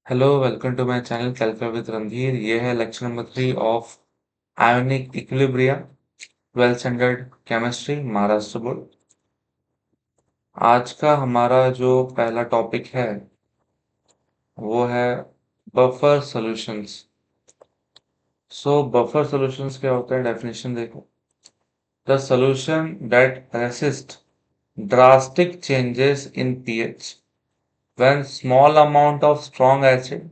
Hello, welcome to my channel calculus with Randhir. ये है lecture number 3 of ionic equilibria, 12th standard chemistry, Maharashtra board. आज का हमारा जो पहला टॉपिक है वो है बफर सॉल्यूशंस। बफर सॉल्यूशंस क्या होता है, डेफिनेशन देखो। The solution that resist drastic changes in pH when small amount of strong acid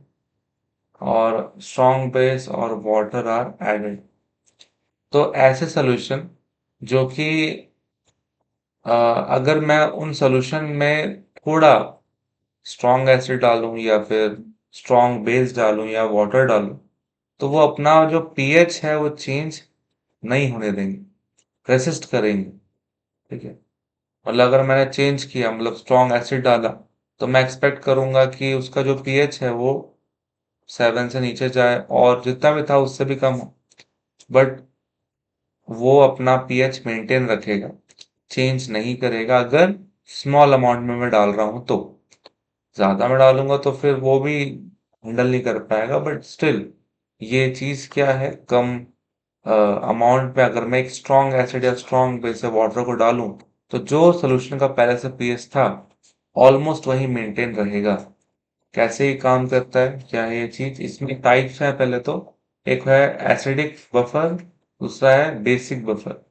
or strong base or water are added। तो ऐसे सॉल्यूशन जो कि अगर मैं उन सॉल्यूशन में थोड़ा स्ट्रॉन्ग एसिड डालूं या फिर स्ट्रॉन्ग बेस डालूं या वाटर डालूं, तो वो अपना जो पीएच है वो चेंज नहीं होने देंगे, रेसिस्ट करेंगे। ठीक है। मतलब अगर मैंने चेंज किया, मतलब स्ट्रॉन्ग एसिड डाला, तो मैं एक्सपेक्ट करूंगा कि उसका जो पीएच है वो 7 से नीचे जाए और जितना भी था उससे भी कम हो। बट वो अपना पीएच मेंटेन रखेगा, चेंज नहीं करेगा अगर स्मॉल अमाउंट में मैं डाल रहा हूं। तो ज्यादा में डालूंगा तो फिर वो भी हैंडल नहीं कर पाएगा। बट स्टिल ये चीज क्या है, कम अमाउंट में अगर मैं एक स्ट्रॉन्ग एसिड या स्ट्रॉन्ग बेस वाटर को डालूं, तो जो सोल्यूशन का पहले से पीएच था ऑलमोस्ट वही मेंटेन रहेगा। कैसे ये काम करता है, क्या है ये चीज, इसमें टाइप्स है। पहले तो एक है एसिडिक बफर, दूसरा है बेसिक बफर।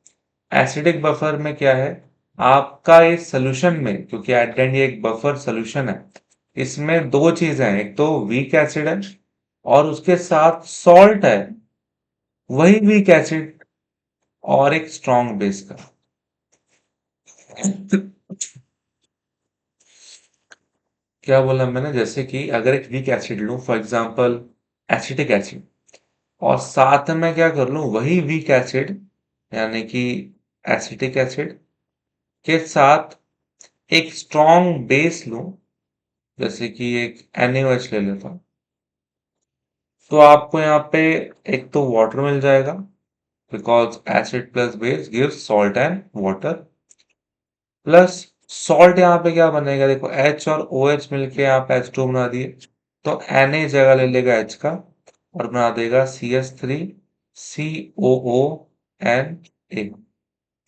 एसिडिक बफर में क्या है, आपका इस सोल्यूशन में, क्योंकि एट द एंड ये एक बफर सोल्यूशन है, इसमें दो चीजें हैं। एक तो वीक एसिड है और उसके साथ सॉल्ट है, वही वीक एसिड और एक स्ट्रॉन्ग बेस का। क्या बोला मैंने, जैसे कि अगर एक वीक एसिड लूं, फॉर एग्जांपल एसिटिक एसिड, और साथ में क्या कर लूं, वही वीक एसिड यानी कि एसिटिक एसिड के साथ एक स्ट्रॉन्ग बेस लूं, जैसे कि एक NaOH ले लेता हूं, तो आपको यहाँ पे एक तो वाटर मिल जाएगा, because acid plus base gives salt and water. Plus salt यहाँ पे क्या बनेगा, देखो H और OH मिलके यहाँ पे H2 बना दिए, तो Na जगह ले लेगा H का और बना देगा CH3COONA।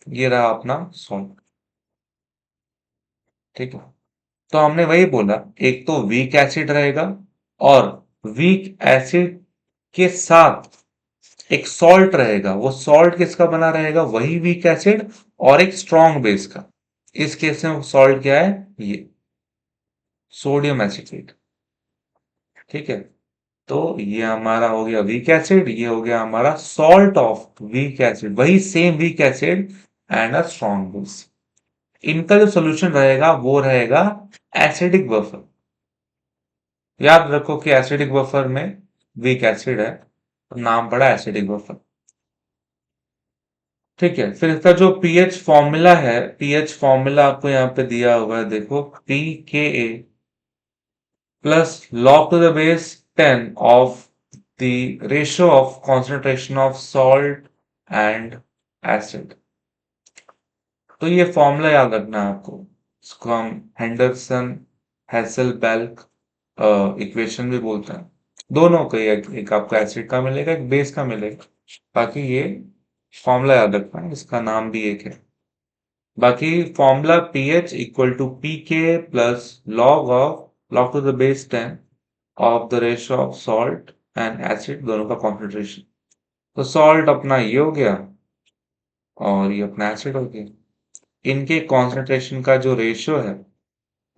ये रहा अपना सॉल्ट। ठीक है। तो हमने वही बोला, एक तो वीक एसिड रहेगा और वीक एसिड के साथ एक सॉल्ट रहेगा। वो सॉल्ट किसका बना रहेगा, वही वीक एसिड और एक स्ट्रॉन्ग बेस का। इस केस में सॉल्ट क्या है, ये सोडियम एसिटेट। ठीक है। तो ये हमारा हो गया वीक एसिड, ये हो गया हमारा सॉल्ट ऑफ वीक एसिड, वही same weak acid and a strong base. इनका जो सोल्यूशन रहेगा वो रहेगा एसिडिक बफर। याद रखो कि एसिडिक बफर में वीक एसिड है, तो नाम पड़ा एसिडिक बफर। ठीक है। फिर इसका जो पीएच फॉर्मूला है, पीएच फॉर्मूला आपको यहाँ पे दिया हुआ है, देखो pKa plus log to the base 10 of the ratio of concentration of salt and acid. तो ये फॉर्मूला याद रखना है आपको। इसको हम हेंडरसन हेसलबैल्क इक्वेशन भी बोलते हैं। दोनों का एक आपको एसिड का मिलेगा, एक बेस का मिलेगा। बाकी ये फॉर्मूला याद रखना है, इसका नाम भी एक है। बाकी formula pH equal to pK plus log to the base 10 of the ratio of salt and acid, दोनों का कॉन्सेंट्रेशन। तो सॉल्ट अपना ये हो गया और ये अपना एसिड हो गया। इनके कॉन्सेंट्रेशन का जो रेशियो है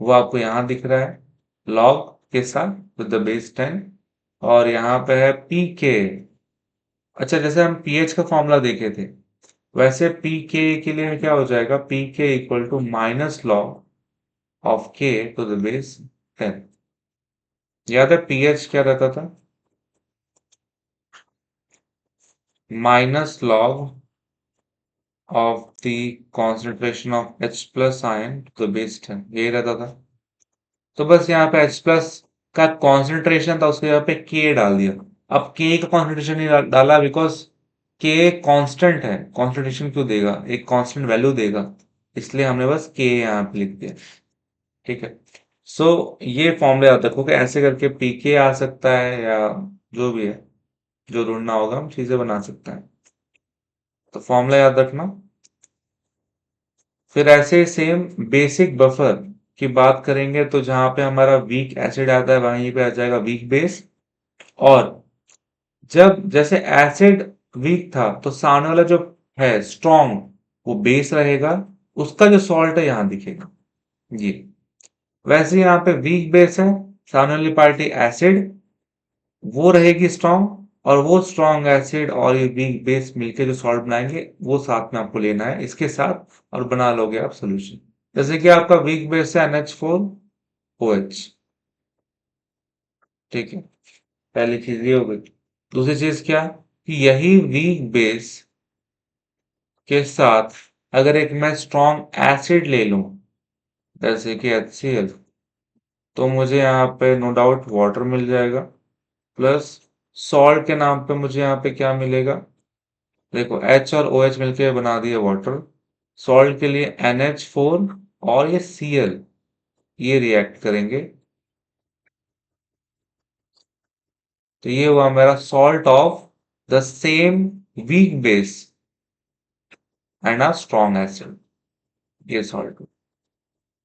वो आपको यहाँ दिख रहा है, लॉग के साथ विद द बेस 10, और यहाँ पे है पीके। अच्छा, जैसे हम पीएच का फॉर्मूला देखे थे, वैसे पीके के लिए क्या हो जाएगा, pK equal to minus log of K to the base 10। याद है पीएच क्या रहता था, minus log of the concentration of H plus ion to the base 10, यही रहता था। तो बस यहाँ पे H प्लस का कॉन्सेंट्रेशन था, उसके यहाँ पे K डाल दिया। अब K का कॉन्सेंट्रेशन नहीं डाला, बिकॉज K कांस्टेंट है। कॉन्सेंट्रेशन क्यों देगा, एक कांस्टेंट वैल्यू देगा, इसलिए हमने बस K यहाँ पे लिख दिया। ठीक है। सो ये फॉर्मूला याद रखो कि ऐसे करके पीके आ सकता है या जो भी है, जो ढूंढना होगा हम चीजें बना सकते हैं। तो फॉर्मूला याद रखना। फिर ऐसे सेम बेसिक बफर की बात करेंगे तो जहां पे हमारा वीक एसिड आता है वहीं पे आ जाएगा वीक बेस। और जब जैसे एसिड वीक था तो सामने वाला जो है स्ट्रॉन्ग वो बेस रहेगा, उसका जो सॉल्ट है यहां दिखेगा ये। वैसे ही यहाँ पे वीक बेस है, सामने वाली पार्टी एसिड, वो रहेगी स्ट्रॉन्ग, और वो स्ट्रॉन्ग एसिड और ये वीक बेस मिलके जो सॉल्ट बनाएंगे वो साथ में आपको लेना है इसके साथ, और बना लोगे आप सोल्यूशन। जैसे कि आपका वीक बेस है NH4OH। ठीक है, पहली चीज ये हो गई। दूसरी चीज क्या, कि यही वीक बेस के साथ अगर एक मैं स्ट्रॉन्ग एसिड ले लूं जैसे कि HCl, तो मुझे यहाँ पे नो डाउट वाटर मिल जाएगा। प्लस सॉल्ट के नाम पे मुझे यहाँ पे क्या मिलेगा, देखो H और OH मिलके बना दिए वाटर। सॉल्ट के लिए NH4 और ये Cl, ये रिएक्ट करेंगे, तो ये हुआ मेरा salt of the same weak base and a strong acid, ये सॉल्ट।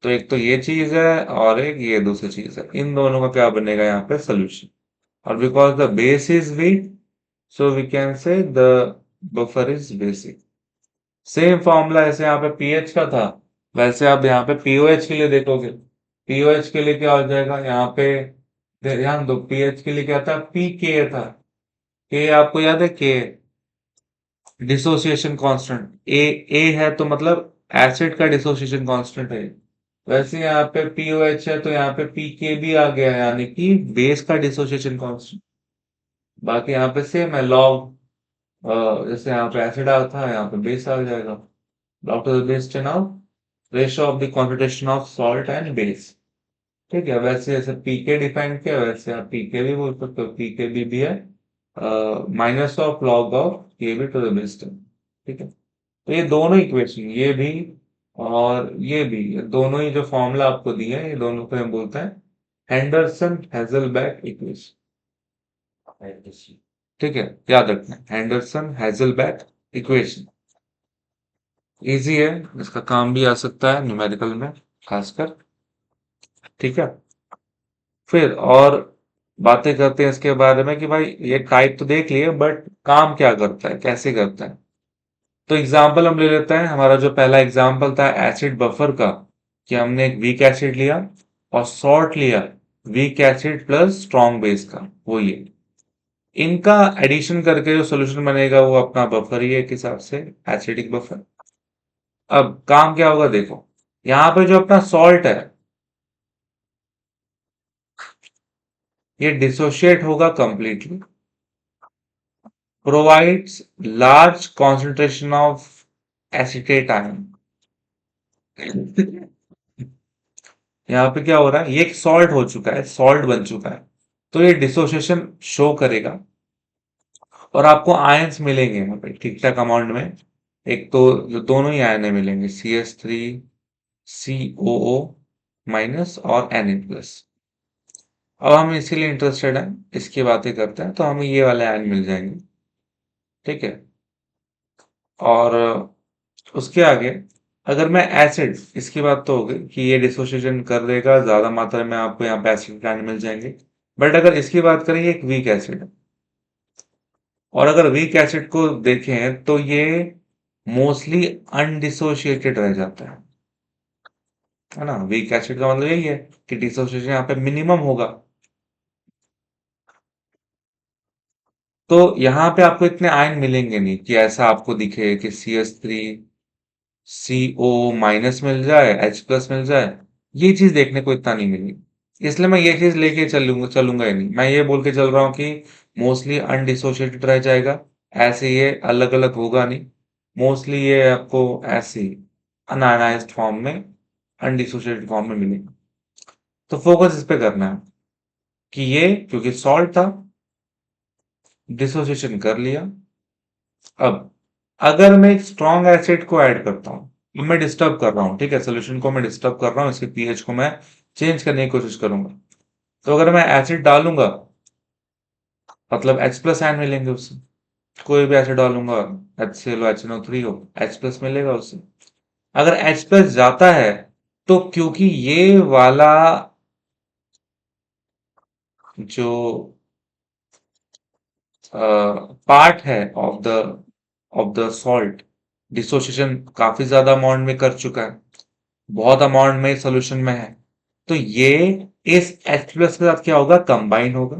तो एक तो ये चीज है और एक ये दूसरी चीज है, इन दोनों का क्या बनेगा यहाँ पे सोल्यूशन। और because the base is weak, so we can say the buffer is basic. Same formula ऐसे यहाँ पे पीएच का था, वैसे आप यहाँ पे पीओएच के लिए देखोगे। पीओएच के लिए क्या हो जाएगा यहाँ पे, ध्यान दो, पीएच के लिए क्या था, पी के था। के आपको याद है, के डिसोसिएशन कांस्टेंट। ए है तो मतलब एसिड का डिसोसिएशन कांस्टेंट है। वैसे यहाँ पे पीओएच है तो यहाँ पे पीके भी आ गया, यानी कि बेस का डिसोसिएशन कांस्टेंट। बाकी यहाँ पे सेम है लॉग, जैसे यहाँ पे एसिड आता था यहाँ पे बेस आ जाएगा। log to the base 10 of ratio of the concentration of salt and base। ठीक है, वैसे जैसे पीके डिफाइन किया वैसे आप पीके भी बोल सकते हो, पीके भी है माइनस ऑफ लॉग ऑफ के बी टू द बेस 10। ठीक है, तो ये दोनों इक्वेशन, ये भी और ये भी, ये दोनों ही जो फॉर्मूला आपको दिया है ये दोनों को हम बोलते हैं हेंडरसन हेजलबैक इक्वेशन। ठीक है, याद रखना हेंडरसन हेजलबैक इक्वेशन। इजी है, इसका काम भी आ सकता है न्यूमेरिकल में खासकर। ठीक है, फिर और बातें करते हैं इसके बारे में कि भाई ये टाइप तो देख लिए बट काम क्या करता है, कैसे करता है। तो एग्जाम्पल हम ले लेते हैं, हमारा जो पहला एग्जाम्पल था एसिड बफर का, कि हमने एक वीक एसिड लिया और सॉल्ट लिया, weak acid plus strong base का, वो ये इनका एडिशन करके जो सोल्यूशन बनेगा वो अपना बफर ही है एक हिसाब से, एसिडिक बफर। अब काम क्या होगा देखो, यहाँ पे जो अपना सॉल्ट है ये डिसोशिएट होगा completely, provides large concentration of acetate ion. यहाँ पे क्या हो रहा है, ये एक सॉल्ट हो चुका है, सॉल्ट बन चुका है, तो ये डिसोसिएशन शो करेगा और आपको आयंस मिलेंगे यहाँ पे ठीक ठाक अमाउंट में। एक तो जो दोनों ही आयन मिलेंगे, CH3COO माइनस और Na+। अब हम इसीलिए इंटरेस्टेड हैं, इसकी बातें करते हैं, तो हमें ये वाले आयन मिल जाएंगे। ठीक है, और उसके आगे अगर मैं एसिड, इसकी बात तो हो गई कि ये डिसोसिएशन कर देगा, ज्यादा मात्रा में आपको यहाँ पे एसिड के आयन मिल जाएंगे। बट अगर इसकी बात करें, ये एक वीक एसिड है, और अगर वीक एसिड को देखें तो ये मोस्टली अनडिसोशिएटेड रह जाता है ना। वीक एसिड का मतलब यही है कि डिसोसिएशन यहाँ पे मिनिमम होगा। तो यहाँ पे आपको इतने आयन मिलेंगे नहीं कि ऐसा आपको दिखे कि CH3CO- मिल जाए, H+ मिल जाए, ये चीज देखने को इतना नहीं मिली। इसलिए मैं ये चीज लेके चलूंगा चलूंगा ही नहीं, मैं ये बोल के चल रहा हूँ कि मोस्टली अनडिसोशिएटेड रह जाएगा, ऐसे ये अलग अलग होगा नहीं, मोस्टली ये आपको ऐसे अनआयनाइज्ड फॉर्म में, अनडिसोशिएटेड फॉर्म में मिलेगा। तो फोकस इस पे करना है कि ये क्योंकि सॉल्ट था, डिसोसिएशन कर लिया। अब अगर मैं एक स्ट्रॉन्ग एसिड को ऐड करता हूं, मैं डिस्टर्ब कर रहा हूँ, ठीक है, सोल्यूशन को मैं डिस्टर्ब कर रहा हूँ, इसके पीएच को मैं चेंज करने की कोशिश करूंगा। तो अगर मैं एसिड डालूंगा, मतलब H प्लस आयन मिलेंगे उससे। कोई भी एसिड डालूंगा, HCl HNO3 हो, H प्लस मिलेगा उससे। अगर H प्लस जाता है, तो क्योंकि ये वाला जो पार्ट है ऑफ द सॉल्ट, डिसोसिएशन काफी ज्यादा अमाउंट में कर चुका है, बहुत अमाउंट में सोल्यूशन में है, तो ये इस H प्लस के साथ क्या होगा, कंबाइन होगा।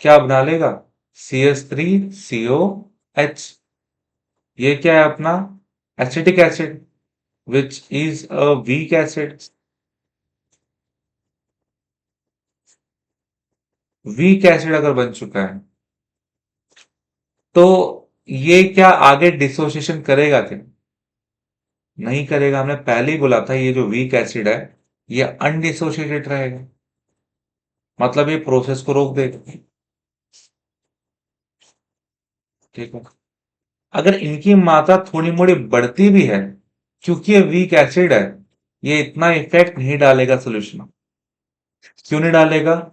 क्या बना लेगा, CH3COH। ये क्या है अपना, acetic acid, which is a weak acid. Weak acid अगर बन चुका है, तो ये क्या आगे डिसोसिएशन करेगा क्या, नहीं करेगा। हमने पहले ही बोला था ये जो वीक एसिड है, ये अनडिसोशिएटेड रहेगा, मतलब ये प्रोसेस को रोक देगा। ठीक है। अगर इनकी मात्रा थोड़ी मोड़ी बढ़ती भी है, क्योंकि ये वीक एसिड है, ये इतना इफेक्ट नहीं डालेगा सोल्यूशन। क्यों नहीं डालेगा,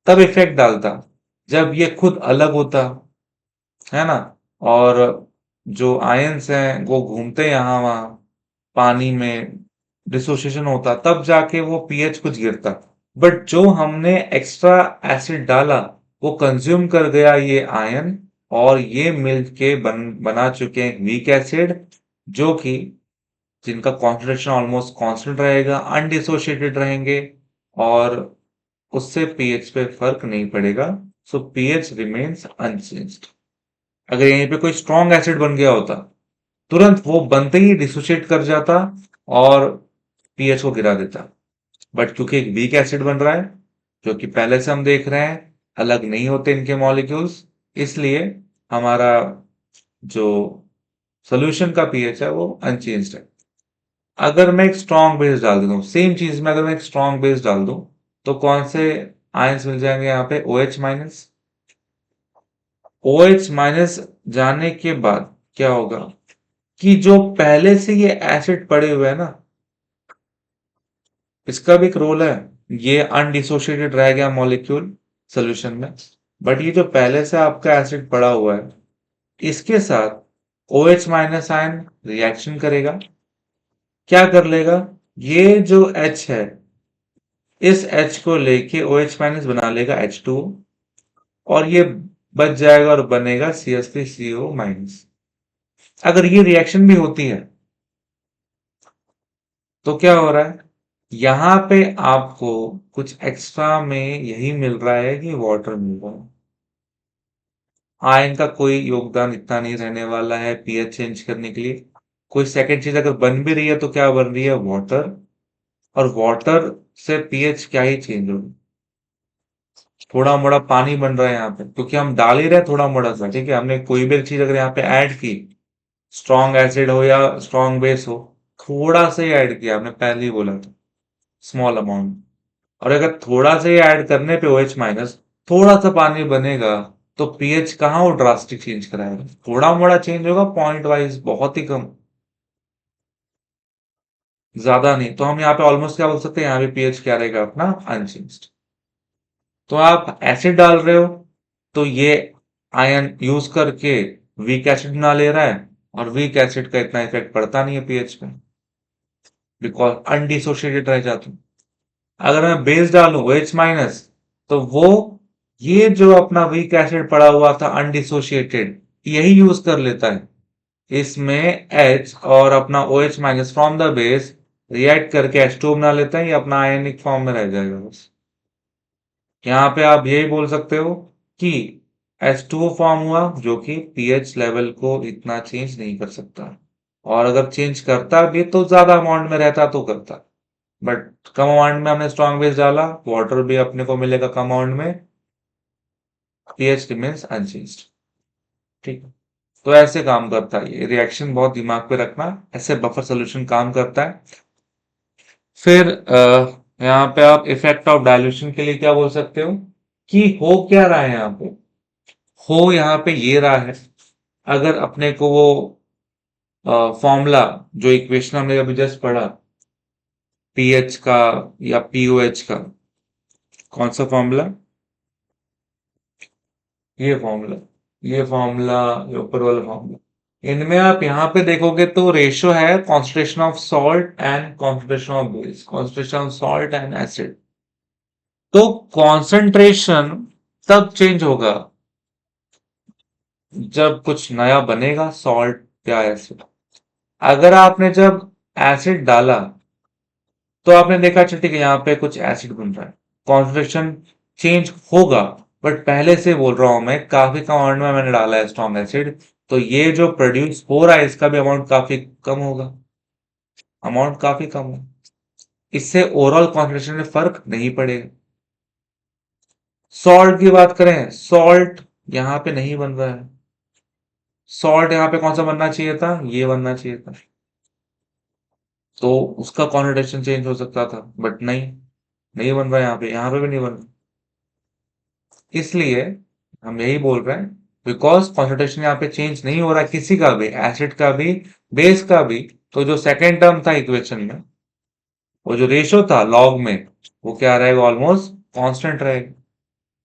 तब इफेक्ट डालता जब ये खुद अलग होता, है ना, और जो आयंस हैं वो घूमते यहाँ वहां पानी में, डिसोसिएशन होता, तब जाके वो पीएच कुछ गिरता। बट जो हमने एक्स्ट्रा एसिड डाला, वो कंज्यूम कर गया ये आयन, और ये मिलके बना चुके हैं वीक एसिड, जो कि जिनका कॉन्सेंट्रेशन ऑलमोस्ट कांस्टेंट रहेगा, अनडिसोशिएटेड रहेंगे, और उससे पीएच पे फर्क नहीं पड़ेगा। सो पीएच रिमेन्स अनचेंज्ड। अगर यहीं पे कोई स्ट्रॉन्ग एसिड बन गया होता, तुरंत वो बनते ही डिसोशिएट कर जाता और पीएच को गिरा देता। बट क्योंकि एक वीक एसिड बन रहा है, जो कि पहले से हम देख रहे हैं अलग नहीं होते इनके मॉलिक्यूल्स, इसलिए हमारा जो सोल्यूशन का पीएच है वो अनचेंज्ड है। अगर मैं एक स्ट्रॉन्ग बेस डाल देता हूँ, सेम चीज में अगर मैं एक स्ट्रॉन्ग बेस डाल दूं, तो कौन से आयंस मिल जाएंगे यहाँ पे, OH माइनस। OH माइनस जाने के बाद क्या होगा, कि जो पहले से ये एसिड पड़े हुए हैं ना, इसका भी एक रोल है। ये अनडिसोशिएटेड रह गया मॉलिक्यूल सोल्यूशन में, बट ये जो पहले से आपका एसिड पड़ा हुआ है, इसके साथ OH माइनस आयन रिएक्शन करेगा। क्या कर लेगा, ये जो H है, इस H को लेके OH माइनस बना लेगा H2O, और ये बच जाएगा और बनेगा CH3CO माइनस। अगर ये रिएक्शन भी होती है, तो क्या हो रहा है, यहां पे आपको कुछ एक्स्ट्रा में यही मिल रहा है कि वाटर मिल रहा है। आयन का कोई योगदान इतना नहीं रहने वाला है पीएच चेंज करने के लिए। कोई सेकंड चीज अगर बन भी रही है, तो क्या बन रही है, वाटर। और वाटर से पीएच क्या ही चेंज होगी, थोड़ा मोड़ा पानी बन रहा है यहाँ पे, क्योंकि हम डाल ही रहे हैं थोड़ा मोड़ा सा। ठीक है, हमने कोई भी चीज अगर यहाँ पे ऐड की, स्ट्रॉन्ग एसिड हो या स्ट्रॉन्ग बेस हो, थोड़ा सा ही ऐड किया, हमने पहले ही बोला था, स्मॉल अमाउंट। और अगर थोड़ा सा ही ऐड करने पे OH माइनस, थोड़ा सा पानी बनेगा, तो पीएच कहाँ वो ड्रास्टिक चेंज कराएगा, थोड़ा मोड़ा चेंज होगा पॉइंट वाइज, बहुत ही कम, ज्यादा नहीं। तो हम यहाँ पे ऑलमोस्ट क्या बोल सकते हैं, यहाँ पे पीएच क्या रहेगा अपना, अनचेंज्ड। तो आप एसिड डाल रहे हो, तो ये आयन यूज करके वीक एसिड बना ले रहा है, और वीक एसिड का इतना इफेक्ट पड़ता नहीं है पीएच पे, बिकॉज अनडिसोशिएटेड रह जाते हैं। अगर मैं बेस डालूं OH माइनस, तो वो ये जो अपना वीक एसिड पड़ा हुआ था अनडिसोशिएटेड, यही यूज कर लेता है। इसमें H और अपना OH minus from the base react करके H2 बना लेते हैं, ये अपना आयनिक फॉर्म में रह जाएगा बस। यहाँ पे आप यही बोल सकते हो कि H2O फॉर्म हुआ, जो कि पीएच लेवल को इतना चेंज नहीं कर सकता, और अगर चेंज करता भी तो ज्यादा अमाउंट में रहता तो करता। बट कम अमाउंट में हमने स्ट्रॉन्ग बेस डाला, वाटर भी अपने को मिलेगा कम अमाउंट में, पीएच रिमेन्स अनचेंज्ड। ठीक है। तो ऐसे काम करता है ये रिएक्शन, बहुत दिमाग पे रखना, ऐसे बफर सोल्यूशन काम करता है। फिर यहाँ पे आप इफेक्ट ऑफ डायल्यूशन के लिए क्या बोल सकते हो, कि हो क्या रहा है यहाँ पे, हो यहाँ पे ये रहा है। अगर अपने को वो फॉर्मूला, जो इक्वेशन हमने अभी जस्ट पढ़ा, पीएच का या पीओएच का। कौन सा फॉर्मूला? ये फॉर्मूला, ये फॉर्मूला, ये ऊपर वाला फॉर्मूला। इनमें आप यहाँ पे देखोगे तो रेशियो है concentration of salt and concentration of base, concentration of salt and acid. तो कॉन्सेंट्रेशन तब चेंज होगा जब कुछ नया बनेगा, सॉल्ट या एसिड। अगर आपने जब एसिड डाला तो आपने देखा, अच्छा ठीक है यहाँ पे कुछ एसिड बन रहा है, कॉन्सेंट्रेशन चेंज होगा। बट पहले से बोल रहा हूं मैं, काफी कम अमाउंट में मैंने डाला है स्ट्रॉन्ग एसिड, तो ये जो प्रोड्यूस हो रहा है इसका भी अमाउंट काफी कम होगा, अमाउंट काफी कम है। इससे ओवरऑल कॉन्सेंट्रेशन में फर्क नहीं पड़ेगा। सॉल्ट की बात करें, सॉल्ट यहाँ पे नहीं बन रहा है। सॉल्ट यहाँ पे कौन सा बनना चाहिए था? ये बनना चाहिए था, तो उसका कॉन्सेंट्रेशन चेंज हो सकता था, बट नहीं, नहीं बन रहा है यहाँ पे भी नहीं बन रहा। इसलिए हम यही बोल रहे हैं, बिकॉज कॉन्सेंट्रेशन यहाँ पे चेंज नहीं हो रहा किसी का भी, एसिड का भी, बेस का भी। तो जो सेकेंड टर्म था इक्वेशन में, वो जो रेशियो था लॉग में, वो क्या रहेगा? ऑलमोस्ट कांस्टेंट रहेगा।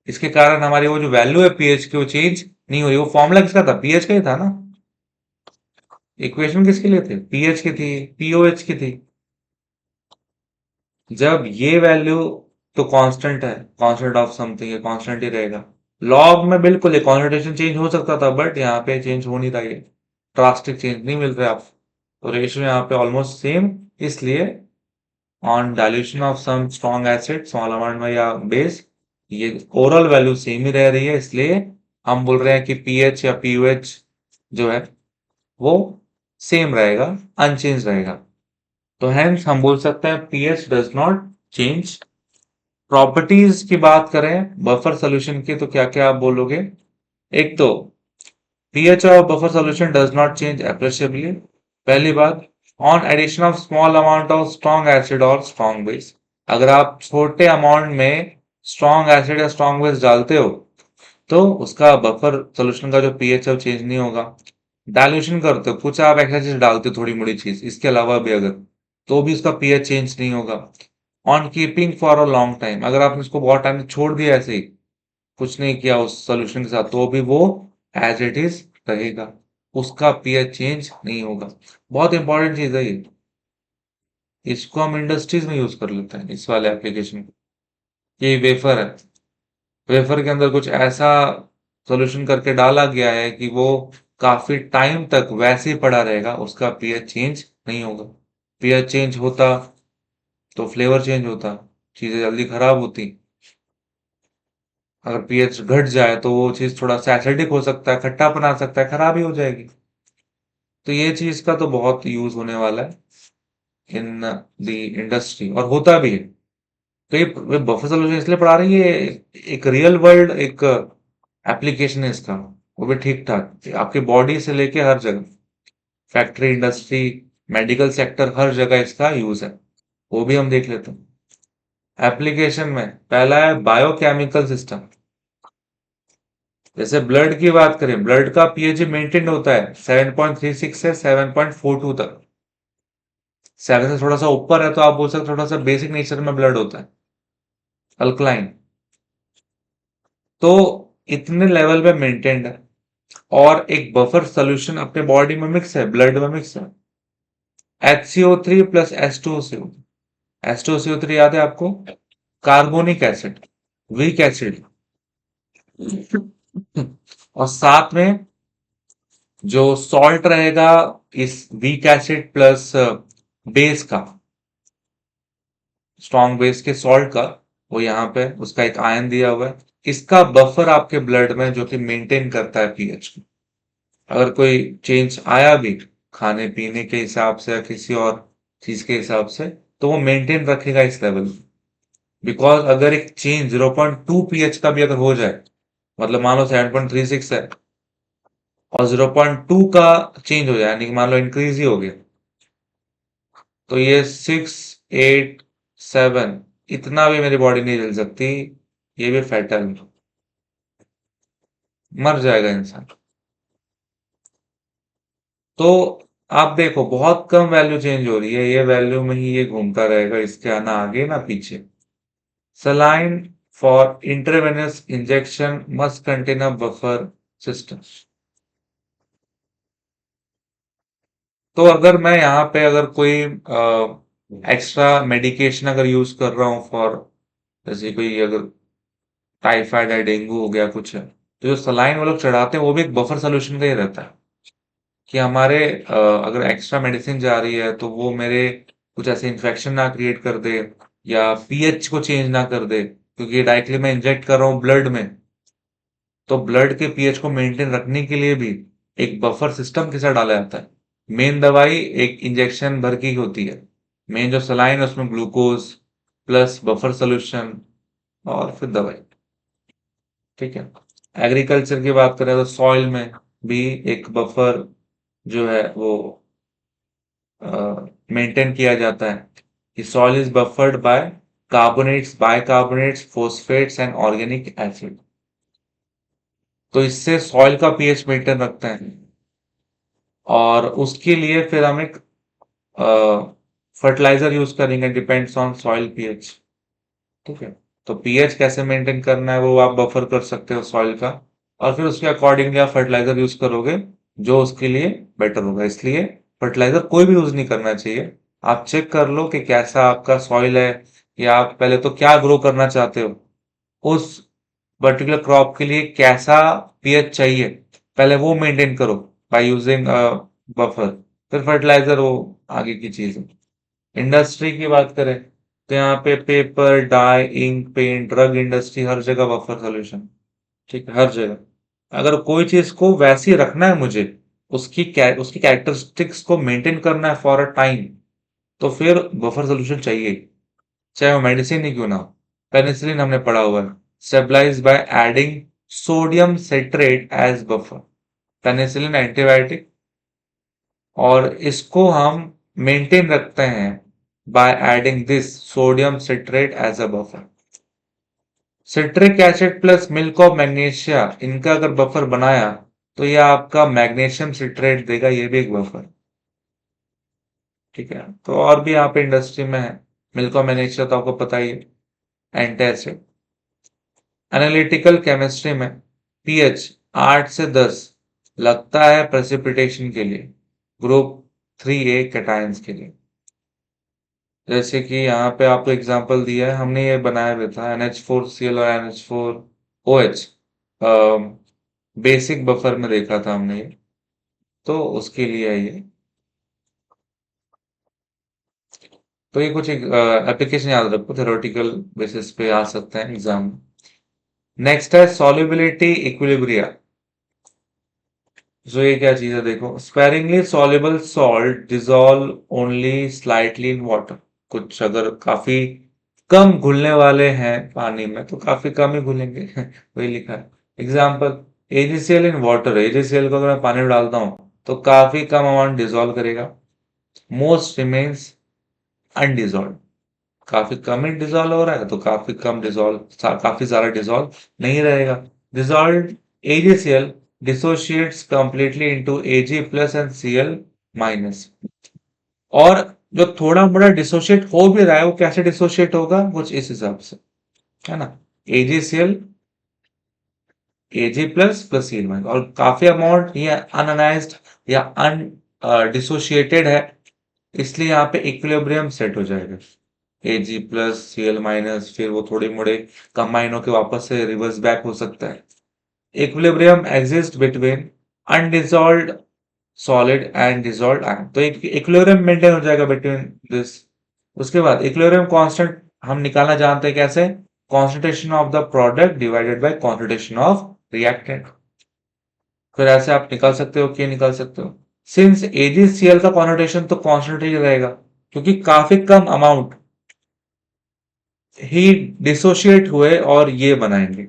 इसके कारण हमारी वो जो वैल्यू है पीएच की, वो चेंज नहीं हो रही। वो फॉर्मूला किसका था? पीएच का ही था ना। इक्वेशन किसके लिए थे? पीएच की थी, पीओएच की थी। जब ये वैल्यू, तो कांस्टेंट है, कांस्टेंट ऑफ समथिंग है, कांस्टेंट ही रहेगा। लॉग में बिल्कुल ये कॉन्वर्टेशन चेंज हो सकता था, बट यहाँ पे चेंज हो नहीं रहा, ये ड्रास्टिक चेंज नहीं मिल रहा है आप। तो रेशियो यहाँ पे ऑलमोस्ट सेम। इसलिए on dilution of some strong acid small amount में या बेस, ये ओवरऑल वैल्यू सेम ही रह रही है। इसलिए हम बोल रहे हैं कि पीएच या पीओएच जो है वो सेम रहेगा, अनचेंज रहेगा। तो हेंस हम बोल सकते हैं pH does not change. Properties की बात करें बफर सॉल्यूशन की, तो क्या क्या आप बोलोगे? एक तो pH of buffer solution does not change appreciably। पहली बात, on addition of small amount of strong acid or strong base। अगर आप छोटे अमाउंट में स्ट्रॉन्ग एसिड या स्ट्रॉन्ग बेस डालते हो तो उसका बफर सोल्यूशन का जो पीएच है वो चेंज नहीं होगा। डाइल्यूशन करते हो, कुछ आप एक्स्ट्रा चीज डालते हो, थोड़ी मोड़ी चीज इसके अलावा भी अगर, तो भी उसका पीएच चेंज नहीं होगा। On keeping for a long time, अगर आपने इसको बहुत टाइम छोड़ दिया ऐसे ही, कुछ नहीं किया उस सोल्यूशन के साथ, तो भी वो एज इट इज रहेगा, उसका पीएच चेंज नहीं होगा। बहुत इंपॉर्टेंट चीज है ये, इसको हम इंडस्ट्रीज में यूज कर लेते हैं इस वाले एप्लीकेशन को। ये वेफर है, वेफर के अंदर कुछ ऐसा सोल्यूशन करके डाला गया है कि वो काफी टाइम तक वैसे ही पड़ा रहेगा, उसका पीएच चेंज नहीं होगा। पीएच चेंज होता तो फ्लेवर चेंज होता, चीजें जल्दी खराब होती। अगर पीएच घट जाए तो वो चीज थोड़ा सा एसिडिक हो सकता है, खट्टापन आ सकता है, खराबी हो जाएगी। तो ये चीज का तो बहुत यूज होने वाला है इन द इंडस्ट्री, और होता भी है। तो ये बफर सॉल्यूशन इसलिए पढ़ा रही है, एक रियल वर्ल्ड एक एप्लीकेशन है इसका, वो भी ठीक ठाक आपके बॉडी से लेके हर जगह, फैक्ट्री, इंडस्ट्री, मेडिकल सेक्टर, हर जगह इसका यूज है। वो भी हम देख लेते हैं। एप्लीकेशन में पहला है बायोकेमिकल सिस्टम। जैसे ब्लड की बात करें, ब्लड का पीएच मेंटेन होता है 7.36 से 7.42 तक। 7 से थोड़ा सा ऊपर है तो आप बोल सकते थोड़ा सा बेसिक नेचर में ब्लड होता है, अल्कलाइन। तो इतने लेवल पे मेंटेन्ड है। और एक बफर सोल्यूशन अपने बॉडी में मिक्स है, ब्लड में मिक्स है, HCO3 प्लस H2SO। H2SO3 याद है आपको? Carbonic acid, weak acid. और साथ में जो सॉल्ट रहेगा इस वीक एसिड प्लस बेस का, स्ट्रॉन्ग बेस के सॉल्ट का, वो यहाँ पे उसका एक आयन दिया हुआ है। इसका बफर आपके ब्लड में जो कि मेंटेन करता है पीएच को। अगर कोई चेंज आया भी खाने पीने के हिसाब से या किसी और चीज के हिसाब से, तो वो मेंटेन रखेगा इस लेवल। बिकॉज अगर एक चेंज 0.2 पीएच का भी अगर हो जाए, मतलब मान लो 7.36 है और 0.2 का चेंज हो जाए, यानी कि मान लो इंक्रीज ही हो गया, तो ये 6, 8, 7 इतना भी मेरी बॉडी नहीं झेल सकती, ये भी फैटल, मर जाएगा इंसान। तो आप देखो बहुत कम वैल्यू चेंज हो रही है, ये वैल्यू में ही ये घूमता रहेगा, इसके ना आगे ना पीछे। Saline for intravenous injection must contain a buffer system. तो अगर मैं यहाँ पे अगर कोई एक्स्ट्रा मेडिकेशन अगर यूज कर रहा हूँ फॉर, जैसे कोई अगर टाइफाइड है, डेंगू हो गया कुछ है, तो जो सलाइन वो लोग चढ़ाते हैं वो भी एक बफर सोल्यूशन का ही रहता है कि हमारे अगर एक्स्ट्रा मेडिसिन जा रही है तो वो मेरे कुछ ऐसे इन्फेक्शन ना क्रिएट कर दे या पीएच को चेंज ना कर दे, क्योंकि डायरेक्टली मैं इंजेक्ट कर रहा हूँ ब्लड में, तो ब्लड के पीएच को मेंटेन रखने के लिए भी एक बफर सिस्टम के साथ डाला जाता है। मेन दवाई एक इंजेक्शन भर की होती है, मेन जो सलाइन है उसमें ग्लूकोज प्लस बफर सोल्यूशन और फिर दवाई। ठीक है। एग्रीकल्चर की बात करें तो सॉइल में भी एक बफर जो है वो मेंटेन किया जाता है कि soil is buffered by carbonates, bicarbonates, phosphates and organic acid. तो इससे सॉइल का पीएच मेंटेन रखते हैं, और उसके लिए फिर हम एक फर्टिलाइजर यूज करेंगे, डिपेंड्स ऑन सॉइल पीएच। ठीक है। तो पीएच कैसे मेंटेन करना है वो आप बफर कर सकते हो सॉइल का, और फिर उसके अकॉर्डिंगली आप फर्टिलाइजर यूज करोगे जो उसके लिए बेटर होगा। इसलिए फर्टिलाइजर कोई भी यूज नहीं करना चाहिए। आप चेक कर लो कि कैसा आपका सॉइल है, या आप पहले तो क्या ग्रो करना चाहते हो, उस पर्टिकुलर क्रॉप के लिए कैसा पीएच चाहिए, पहले वो मेंटेन करो बाय यूजिंग बफर। फिर फर्टिलाइजर वो आगे की चीज है। इंडस्ट्री की बात करें तो यहाँ पे paper, dye, ink, paint, drug industry, हर जगह बफर सोल्यूशन। ठीक है, हर जगह। अगर कोई चीज को वैसे ही रखना है मुझे, उसकी कैरेक्टरिस्टिक्स को मेंटेन करना है फॉर अ टाइम, तो फिर बफर सोल्यूशन चाहिए, चाहे वो मेडिसिन ही क्यों ना हो। पेनिसिलिन हमने पढ़ा हुआ है, stabilise by adding sodium citrate as buffer. Penicillin antibiotic, और इसको हम मेंटेन रखते हैं by adding this sodium citrate as a buffer. Citric acid plus milk of magnesia, इनका अगर बफर बनाया तो ये आपका मैग्नीशियम सिट्रेट देगा, ये भी एक बफर। ठीक है। तो और भी यहाँ पे इंडस्ट्री में है, मिल्क ऑफ मैग्नीशिया तो आपको पता ही है, एंटासिड। एनालिटिकल केमिस्ट्री में पीएच 8 से 10 लगता है प्रेसिपिटेशन के लिए, ग्रुप 3A कैटायंस के लिए। जैसे कि यहाँ पे आपको एग्जांपल दिया है, हमने ये बनाया हुआ था NH4Cl और NH4OH, बेसिक बफर में देखा था हमने ये, तो उसके लिए है ये। तो ये कुछ एप्लीकेशन याद रखो, थ्योरेटिकल बेसिस पे आ सकते हैं एग्जाम में। नेक्स्ट है सॉल्युबिलिटी इक्विलिब्रिया। जो ये क्या चीज है देखो, sparingly soluble salt dissolve only slightly in water. कुछ अगर काफी कम घुलने वाले हैं पानी में तो काफी कम ही घुलेंगे वही लिखा है। Example, AgCl in water, AgCl को अगर मैं पानी में डालता हूँ तो काफी कम अमाउंट डिसॉल्व करेगा। मोस्ट रिमेन्स अनडिसॉल्व, काफी कम ही डिसॉल्व हो रहा है तो काफी कम डिसॉल्व, काफी सारा डिसॉल्व नहीं रहेगा। Dissolve AgCl dissociates completely into Ag plus and Cl minus. और जो थोड़ा बड़ा डिसोशिएट हो भी रहा है वो कैसे डिसोशिएट होगा, कुछ इस हिसाब से, है ना। AgCl Ag plus plus Cl minus, और काफी अमाउंट ये अनअनाइज्ड या अन डिसोशिएटेड है, इसलिए यहाँ पे इक्विलिब्रियम सेट हो जाएगा। Ag प्लस Cl माइनस, फिर वो थोड़े मोड़े कंबाइन होकर वापस से रिवर्स बैक हो सकता है। Equilibrium exist between undissolved solid and dissolved ion, तो एक इक्विलिब्रियम मेंटेन हो जाएगा बिटवीन दिस। उसके बाद इक्विलिब्रियम कांस्टेंट हम निकालना जानते हैं कैसे, concentration of the product divided by concentration of reactant. फिर ऐसे आप निकाल सकते हो, क्या निकाल सकते हो, सिंस AgCl का कॉन्सेंट्रेशन तो कांस्टेंट ही रहेगा, क्योंकि काफी कम अमाउंट ही डिसोशिएट हुए और ये बनाएंगे।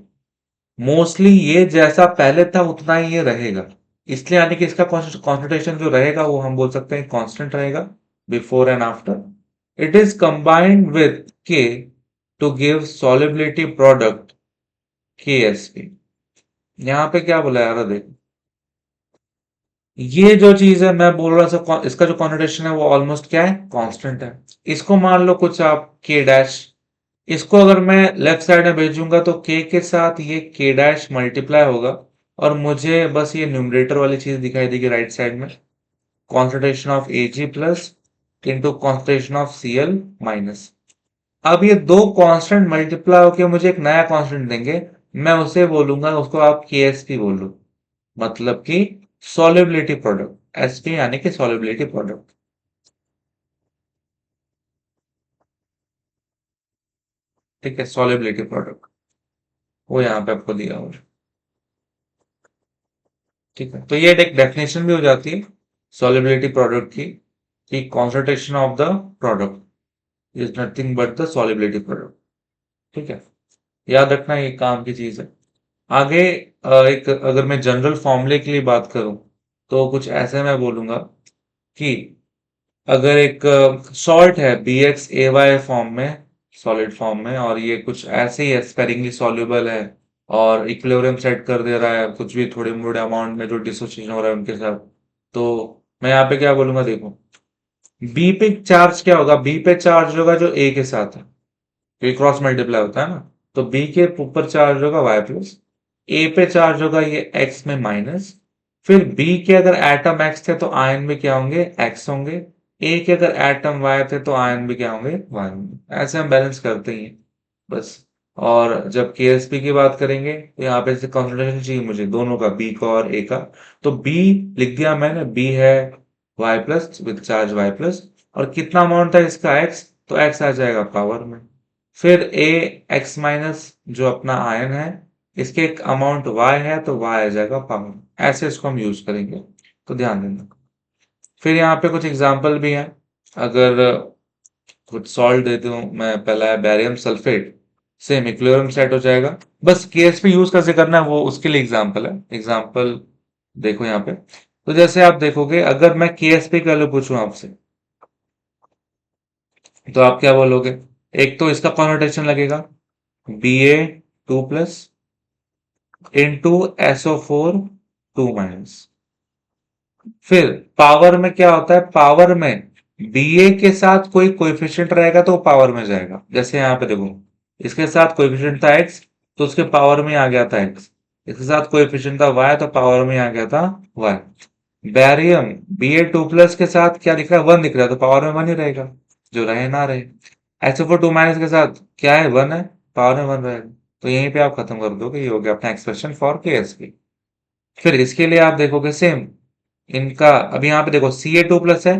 मोस्टली ये जैसा पहले था उतना ही ये रहेगा, इसलिए यानी कि इसका कॉन्सेंट्रेशन जो रहेगा वो हम बोल सकते हैं कांस्टेंट रहेगा before and after. It is combined with K to give solubility product KSP। यहाँ पे क्या बोला यार, देख, ये जो चीज है मैं बोल रहा था, इसका जो कॉन्नोटेशन है वो ऑलमोस्ट क्या है, कांस्टेंट है। इसको मान लो कुछ आप के डैश, इसको अगर मैं लेफ्ट साइड में भेजूंगा तो के के साथ ये के डैश मल्टीप्लाई होगा, और मुझे बस ये न्यूमरेटर वाली चीज दिखाई देगी राइट साइड में, concentration of Ag plus into concentration of Cl minus. अब ये दो कांस्टेंट मल्टीप्लाई होकर मुझे एक नया कांस्टेंट देंगे, मैं उसे बोलूंगा, उसको आप के एस पी बोलो, मतलब कि सॉल्युबिलिटी प्रोडक्ट, एसपी यानी कि सॉल्युबिलिटी प्रोडक्ट। ठीक है, सॉल्युबिलिटी प्रोडक्ट वो यहाँ पे आपको दिया हुआ है। ठीक है, तो ये एक डेफिनेशन भी हो जाती है सॉल्युबिलिटी प्रोडक्ट की, कि concentration of the product is nothing but the solubility product. ठीक है, याद रखना ये काम की चीज है। आगे एक अगर मैं जनरल फॉर्मूले के लिए बात करूं तो कुछ ऐसे मैं बोलूंगा कि अगर एक सॉल्ट है B X A Y form में, सॉलिड फॉर्म में, और ये कुछ ऐसे ही स्पेरिंगली सॉल्युबल है और इक्विलिब्रियम सेट कर दे रहा है कुछ भी थोड़े मोड़े अमाउंट में जो डिसोसिएशन हो रहा है उनके साथ, तो मैं यहाँ पे क्या बोलूंगा, देखो बी पे चार्ज क्या होगा, बी पे चार्ज होगा जो ए के साथ है, ये क्रॉस मल्टीप्लाई होता है ना, तो बी के ऊपर चार्ज होगा वाई प्लस, ए पे चार्ज होगा ये एक्स में माइनस, फिर बी के अगर एटम एक्स थे तो आयन भी क्या होंगे, एक्स होंगे, ए के अगर एटम वाई थे तो आयन भी क्या होंगे, वाई होंगे। ऐसे हम बैलेंस करते ही हैं बस। और जब केएसपी की बात करेंगे तो यहाँ पे कॉन्सेंट्रेशन चाहिए मुझे दोनों का, बी का और ए का, तो बी लिख दिया मैंने, बी है Y plus with charge Y plus, और कितना अमाउंट था इसका, एक्स, तो एक्स आ जाएगा पावर में, फिर ए एक्स माइनस जो अपना आयन है, इसके एक अमाउंट y है तो y आ जाएगा पावर। ऐसे इसको हम यूज करेंगे, तो ध्यान देना। फिर यहाँ पे कुछ एग्जांपल भी हैं, अगर कुछ सॉल्ट दे दूं मैं, पहला है barium sulphate, same equilibrium set हो जाएगा, बस केस पे यूज कैसे करना है वो उसके लिए एग्जांपल है। एग्जांपल देखो यहाँ पे, तो जैसे आप देखोगे अगर मैं केएस पे वैल्यू पूछूं आपसे, तो आप क्या बोलोगे, एक तो इसका कॉन्नोटेशन लगेगा B A two plus into SO four two minus. फिर पावर में क्या होता है, पावर में बीए के साथ कोई कोएफिशिएंट रहेगा तो पावर में जाएगा, जैसे यहाँ पे देखो इसके साथ कोएफिशिएंट था एक्स तो उसके पावर में आ गया था एक्स, इसके साथ कोएफिशिएंट था वाई तो पावर में आ गया था Y. Barium B A two plus के साथ क्या दिख रहा है, वन दिख रहा है, तो पावर में वन ही रहेगा, जो रहे ना रहे। एसओ फोर टू माइनस के साथ क्या है, वन है, पावर में वन रहेगा। तो यहीं पे आप खत्म कर दोगे, ये हो गया अपना एक्सप्रेशन फॉर के एस की। फिर इसके लिए आप देखोगे सेम, इनका अभी यहाँ पे देखो सी ए टू प्लस है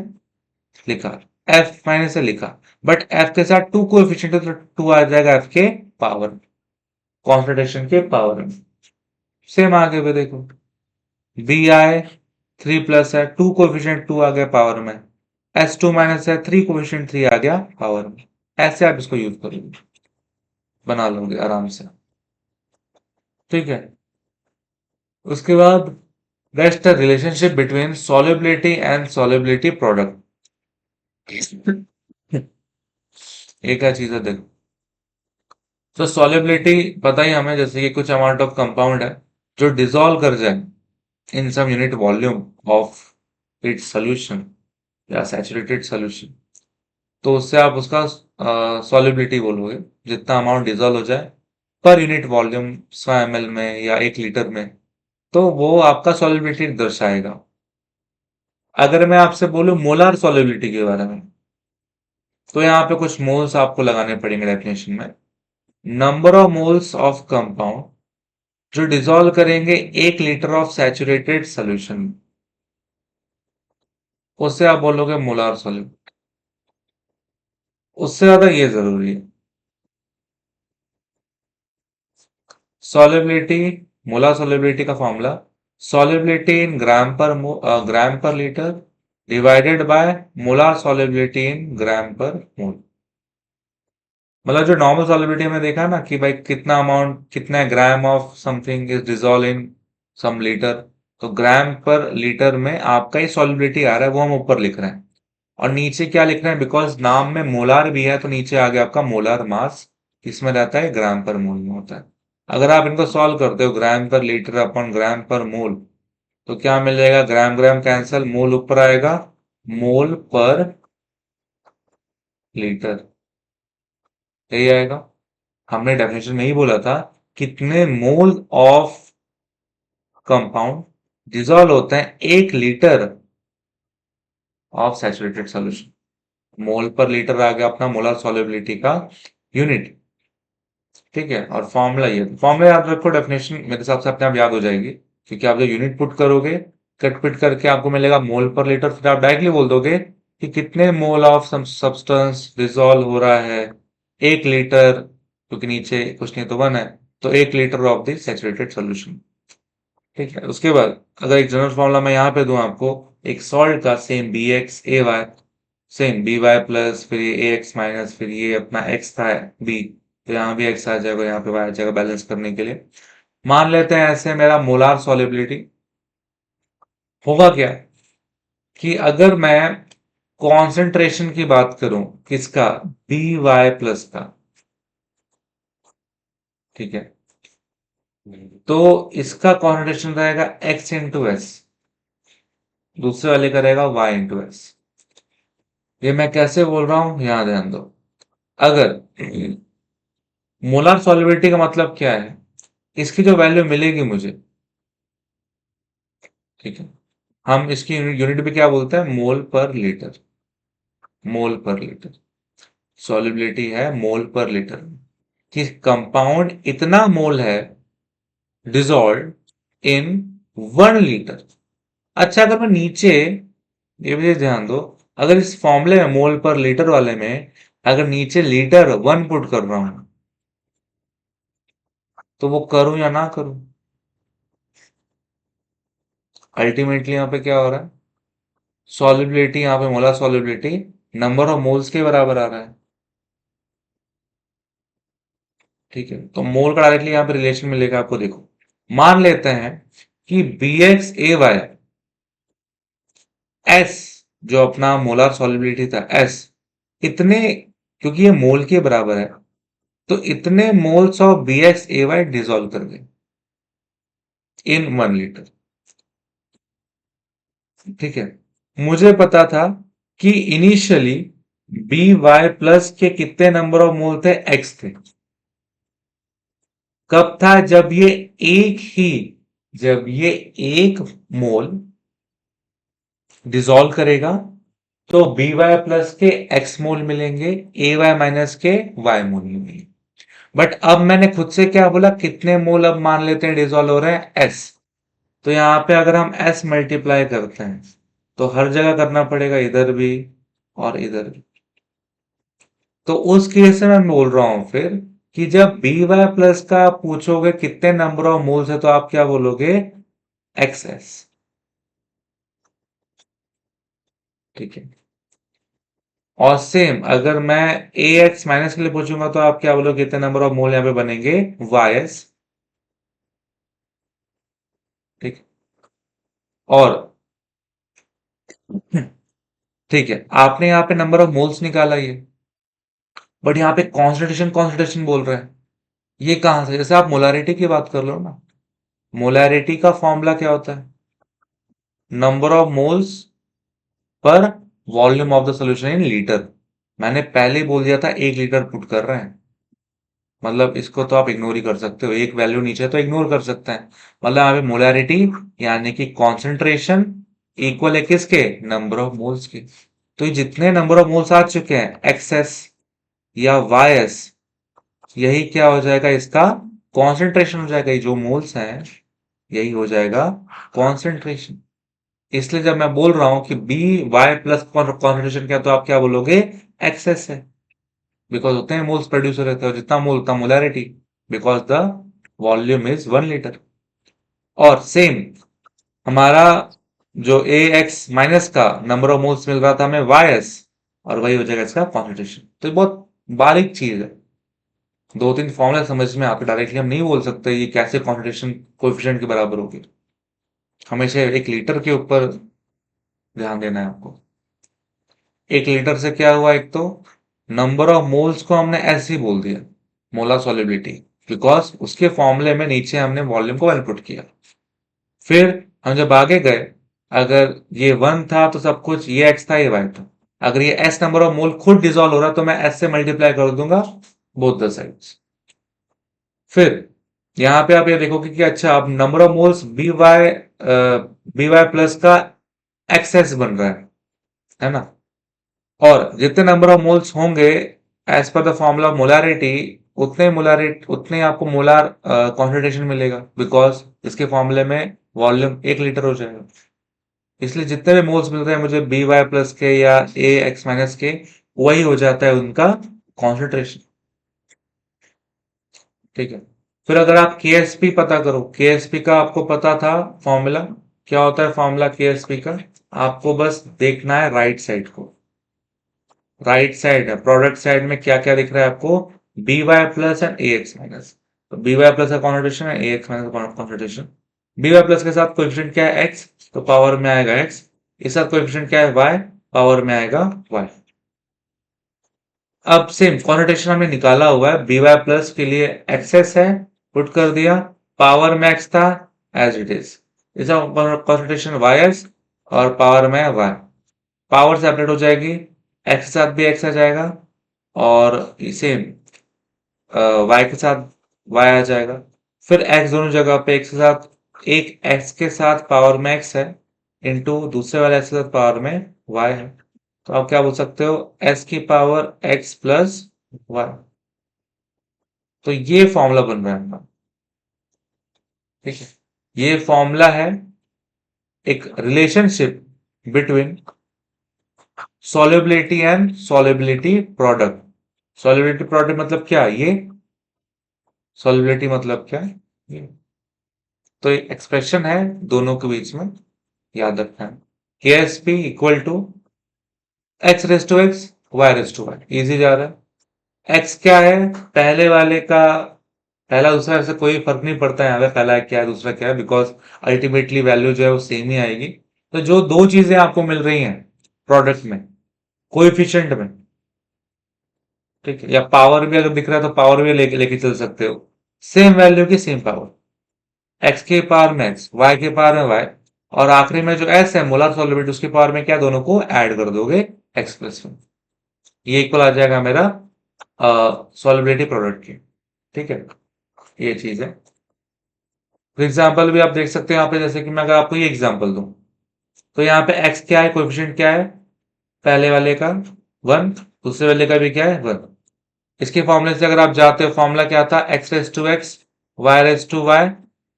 लिखा, एफ माइनस है लिखा, बट एफ के साथ टू कोएफिशिएंट है तो टू आ जाएगा एफ के पावर, कॉन्सेंट्रेशन के पावर में। सेम आगे भी देखो, बी आई थ्री प्लस है, टू कोएफिशिएंट टू आ गया पावर में, एस टू माइनस है, थ्री कोएफिशिएंट थ्री आ गया पावर में। ऐसे आप इसको यूज करोगे, बना लोगे आराम से। ठीक है, उसके बाद नेक्स्ट है relationship between solubility and solubility product. एक क्या चीज है देखो, तो सॉल्युबिलिटी पता ही हमें, जैसे कि कुछ अमाउंट ऑफ कंपाउंड है जो डिसॉल्व कर जाए in some unit volume of its solution या सैचुरेटेड सोल्यूशन, तो उससे आप उसका सॉल्युबिलिटी बोलोगे, जितना अमाउंट डिसॉल्व हो जाए पर यूनिट वॉल्यूम 100 ml में या 1 लीटर में, तो वो आपका सॉल्युबिलिटी दर्शाएगा। अगर मैं आपसे बोलूं मोलर सॉल्युबिलिटी के बारे में, तो यहाँ पे कुछ मोल्स आपको लगाने पड़ेंगे डेफिनेशन में। Number of moles of compound जो डिसॉल्व करेंगे 1 लीटर ऑफ सैचुरेटेड सोल्यूशन, उससे आप बोलोगे मोलार सॉल्यूट। उससे ज्यादा ये जरूरी है, सॉल्युबिलिटी, मोलार सॉल्युबिलिटी का formula, solubility in gram per litre divided by molar solubility in gram per mole. मतलब जो नॉर्मल सॉल्युबिलिटी में देखा ना कि भाई कितना अमाउंट, कितना gram of something is dissolve in some litre, तो ग्राम पर लीटर में आपका ही सॉल्युबिलिटी आ रहा है, वो हम ऊपर लिख रहे हैं। और नीचे क्या लिख रहे हैं, बिकॉज नाम में मोलार भी है तो नीचे आ गया आपका मोलार मास, किसमें रहता है, ग्राम पर मोल में होता है। अगर आप इनको सॉल्व करते हो ग्राम per litre upon gram per मोल, तो क्या मिलेगा, ग्राम ग्राम कैंसल, मोल ऊपर आएगा, मोल पर लीटर, यही आएगा। हमने डेफिनेशन में ही बोला था कितने मोल ऑफ कंपाउंड डिसॉल्व होते हैं 1 लीटर ऑफ सैचुरेटेड सॉल्यूशन। मोल पर लीटर आ गया अपना मोलर सॉल्युबिलिटी का यूनिट। ठीक है, और फॉर्मूला ये, फॉर्मूला याद रखो, डेफिनेशन मेरे हिसाब से अपने आप याद हो जाएगी, क्योंकि आप जो यूनिट पुट करोगे कट पिट करके आपको मिलेगा मोल पर लीटर, फिर आप डायरेक्टली बोल दोगे कि कितने मोल ऑफ सब्सटेंस डिसॉल्व हो रहा है 1 लीटर, क्योंकि नीचे कुछ नहीं तो 1 है, तो 1 litre of the saturated solution. ठीक है, उसके बाद अगर एक जनरल फॉर्मूला मैं यहाँ पे दूं आपको, एक सॉल्ट का, same B X A Y, same B Y plus, फिर ये ए एक्स माइनस, फिर ये अपना एक्स था बी, तो यहाँ भी एक्स आ जाएगा, यहाँ पे वाई आ जाएगा बैलेंस करने के लिए। मान लेते हैं ऐसे मेरा मोलार सॉल्युबिलिटी होगा क्या, कि अगर मैं कॉन्सेंट्रेशन की बात करूं, किसका, बी वाई प्लस का, ठीक है, तो इसका कॉन्सेंट्रेशन रहेगा एक्स इंटू एस, दूसरे वाले का रहेगा वाई इंटू एस। ये मैं कैसे बोल रहा हूं, यहां ध्यान दो। अगर मोलर सॉल्युबिलिटी का मतलब क्या है, इसकी जो वैल्यू मिलेगी मुझे, ठीक है, हम इसकी यूनिट भी क्या बोलते हैं, मोल पर लीटर, मोल पर लीटर। सॉल्युबिलिटी है मोल पर लीटर, कि कंपाउंड इतना मोल है डिसॉल्व इन 1 लीटर। अच्छा, अगर मैं नीचे, ये भी ध्यान दो, अगर इस फॉर्मूले में मोल पर लीटर वाले में अगर नीचे लीटर 1 पुट कर रहा हूं, तो वो करूं या ना करूं, अल्टीमेटली यहाँ पे क्या हो रहा है, सॉल्युबिलिटी, यहाँ पे molar solubility number of moles के बराबर आ रहा है। ठीक है, तो मोल का डायरेक्टली यहाँ पे रिलेशन मिलेगा आपको, देखो मान लेते हैं कि B X A Y S, जो अपना मोलर सॉल्युबिलिटी था एस, इतने, क्योंकि ये मोल के बराबर है, तो इतने moles of B X A Y dissolve कर गए इन 1 लीटर। ठीक है, मुझे पता था कि इनिशियली बी वाई प्लस के कितने नंबर ऑफ मोल थे, एक्स थे। कब था, जब ये एक ही, जब ये एक मोल डिसॉल्व करेगा, तो बी वाई प्लस के एक्स मोल मिलेंगे, ए वाई माइनस के वाई मोल मिलेंगे। बट अब मैंने खुद से क्या बोला, कितने मोल अब मान लेते हैं डिसॉल्व हो रहे हैं, एस। तो यहां पे अगर हम एस मल्टीप्लाई करते हैं, तो हर जगह करना पड़ेगा, इधर भी और इधर भी। तो उस केस में मैं बोल रहा हूं फिर, कि जब बी वाई प्लस का आप पूछोगे कितने नंबर ऑफ मोल्स है, तो आप क्या बोलोगे, एक्स एस। ठीक है, और सेम अगर मैं ए एक्स माइनस के लिए पूछूंगा, तो आप क्या बोलोगे, कितने नंबर ऑफ मोल यहां पे बनेंगे, वाई एस। ठीक, और ठीक है, आपने यहाँ पे नंबर ऑफ मोल्स निकाला ये, बट यहाँ पे कॉन्सेंट्रेशन कॉन्सेंट्रेशन बोल रहे हैं, ये कहां से, जैसे आप मोलारिटी की बात कर लो ना, मोलारिटी का फॉर्मूला क्या होता है, number of moles per volume of the solution in litre. मैंने पहले ही बोल दिया था 1 लीटर पुट कर रहे हैं, मतलब इसको तो आप इग्नोर ही कर सकते हो, एक वैल्यू नीचे है तो इग्नोर कर सकते हैं। मतलब यहाँ पे मोलारिटी यानी कि कॉन्सेंट्रेशन इक्वल है किसके, नंबर ऑफ मोल्स के। तो ये जितने नंबर ऑफ मोल्स आ चुके हैं, एक्सएस या वाई एस, यही क्या हो जाएगा, इसका कॉन्सेंट्रेशन हो जाएगा। ये जो मोल्स हैं यही हो जाएगा कॉन्सेंट्रेशन। इसलिए जब मैं बोल रहा हूं कि बी वाई प्लस कॉन्सेंट्रेशन क्या, तो आप क्या बोलोगे, एक्सेस है, बिकॉज उतने मोल्स प्रोड्यूस रहते हैं, जितना मोल उतना molarity, because the volume is 1 litre. और सेम हमारा जो ए एक्स माइनस का नंबर ऑफ मोल्स मिल रहा था हमें, वाई एस, और वही हो जाएगा इसका कॉन्सेंट्रेशन। तो ये बहुत बारीक चीज है, 2-3 फॉर्मूला समझ में आके डायरेक्टली हम नहीं बोल सकते ये कैसे कॉन्सेंट्रेशन कोएफिशिएंट के बराबर होगी। हमेशा 1 लीटर के ऊपर ध्यान देना है आपको। 1 लीटर से क्या हुआ, एक तो नंबर ऑफ मोल्स को हमने ऐसे ही बोल दिया, मोलर सॉल्युबिलिटी, बिकॉज उसके फॉर्मूले में नीचे हमने वॉल्यूम को इनपुट किया। फिर हम जब आगे गए, अगर ये 1 था तो सब कुछ, ये x था ये y था। अगर ये s नंबर ऑफ मोल खुद डिसॉल्व हो रहा है तो मैं s से मल्टीप्लाई कर दूंगा बोथ द साइड्स। फिर यहाँ पे आप ये देखोगे कि अच्छा अब number of moles B Y plus का एक्सेस बन रहा है ना। और जितने नंबर ऑफ मोल्स होंगे as per the formula of molarity, उतने आपको मोलार कॉन्सेंट्रेशन मिलेगा, बिकॉज इसके फॉर्मूले में वॉल्यूम 1 लीटर हो जाएगा। इसलिए जितने भी मोल्स मिल रहे हैं मुझे बी वाई प्लस के या ए एक्स माइनस के, वही हो जाता है उनका कॉन्सेंट्रेशन। ठीक है। फिर अगर आप के एस पी पता करो, के एस पी का आपको पता था फॉर्मूला, क्या होता है फॉर्मूला के एस पी का? आपको बस देखना है राइट साइड को। राइट साइड है, प्रोडक्ट साइड में क्या क्या दिख रहा है आपको? B Y plus and A X minus. तो बी वाई प्लस का कॉन्सेंट्रेशन है, ए एक्स माइनस का कॉन्सेंट्रेशन। बी वाई प्लस के साथ कोएफिशिएंट क्या है? एक्स, तो पावर में आएगा एक्स। इस साथ कोएफिशिएंट क्या है? वाई, पावर में आएगा वाई। अब सेम कॉन्सेंट्रेशन हमने निकाला हुआ है, बी वाई प्लस के लिए एक्सेस है, पुट कर दिया, पावर में एक्स था एज इट इज। इसका कॉन्सेंट्रेशन वाई एस और पावर में वाई। पावर सेपरेट हो जाएगी, एक्स के साथ भी एक्स आ जाएगा और सेम वाई के साथ वाई आ जाएगा। फिर एक्स दोनों जगह पे एक्स के साथ, एक एक्स के साथ पावर में एक्स है इंटू दूसरे वाले एक्स के साथ पावर में वाई है। तो आप क्या बोल सकते हो? एस की पावर एक्स प्लस वाई। तो ये फॉर्मूला बन रहा है हमारा। ठीक है। ये फॉर्मूला है एक relationship between solubility and solubility product. Solubility product मतलब क्या? ये सॉल्युबिलिटी मतलब क्या है? ये तो एक एक्सप्रेशन है दोनों के बीच में, याद रखना है। K S P equal to X raise to X, Y raise to Y. Easy जा रहा है। एक्स क्या है? पहले वाले का पहला दूसरा ऐसे कोई फर्क नहीं पड़ता है यहाँ पे, पहला क्या है दूसरा क्या है, बिकॉज अल्टीमेटली वैल्यू जो है वो सेम ही आएगी। तो जो दो चीजें आपको मिल रही हैं प्रोडक्ट में, कोएफिशिएंट में, ठीक है, या पावर भी अगर दिख रहा है तो पावर भी लेके चल सकते हो, सेम वैल्यू की सेम पावर, एक्स के पावर में एक्स, वाई के पावर में वाई, और आखिरी में जो एस है मोलर सॉल्युबिलिटी, उसके पावर में क्या, दोनों को ऐड कर दोगे एक्स प्लस में। ये इक्वल आ जाएगा मेरा सॉल्युबिलिटी प्रोडक्ट की। ठीक है, ये चीज है। फॉर एग्जाम्पल भी आप देख सकते हैं यहाँ पे, जैसे कि मैं अगर आपको ये एग्जाम्पल दूं, तो यहाँ पे एक्स क्या है, कोएफिशिएंट क्या है पहले वाले का? 1, दूसरे वाले का भी क्या है? 1। इसके फॉर्मूले से अगर आप जाते हो, फॉर्मूला क्या था? X raise to X, Y raise to Y,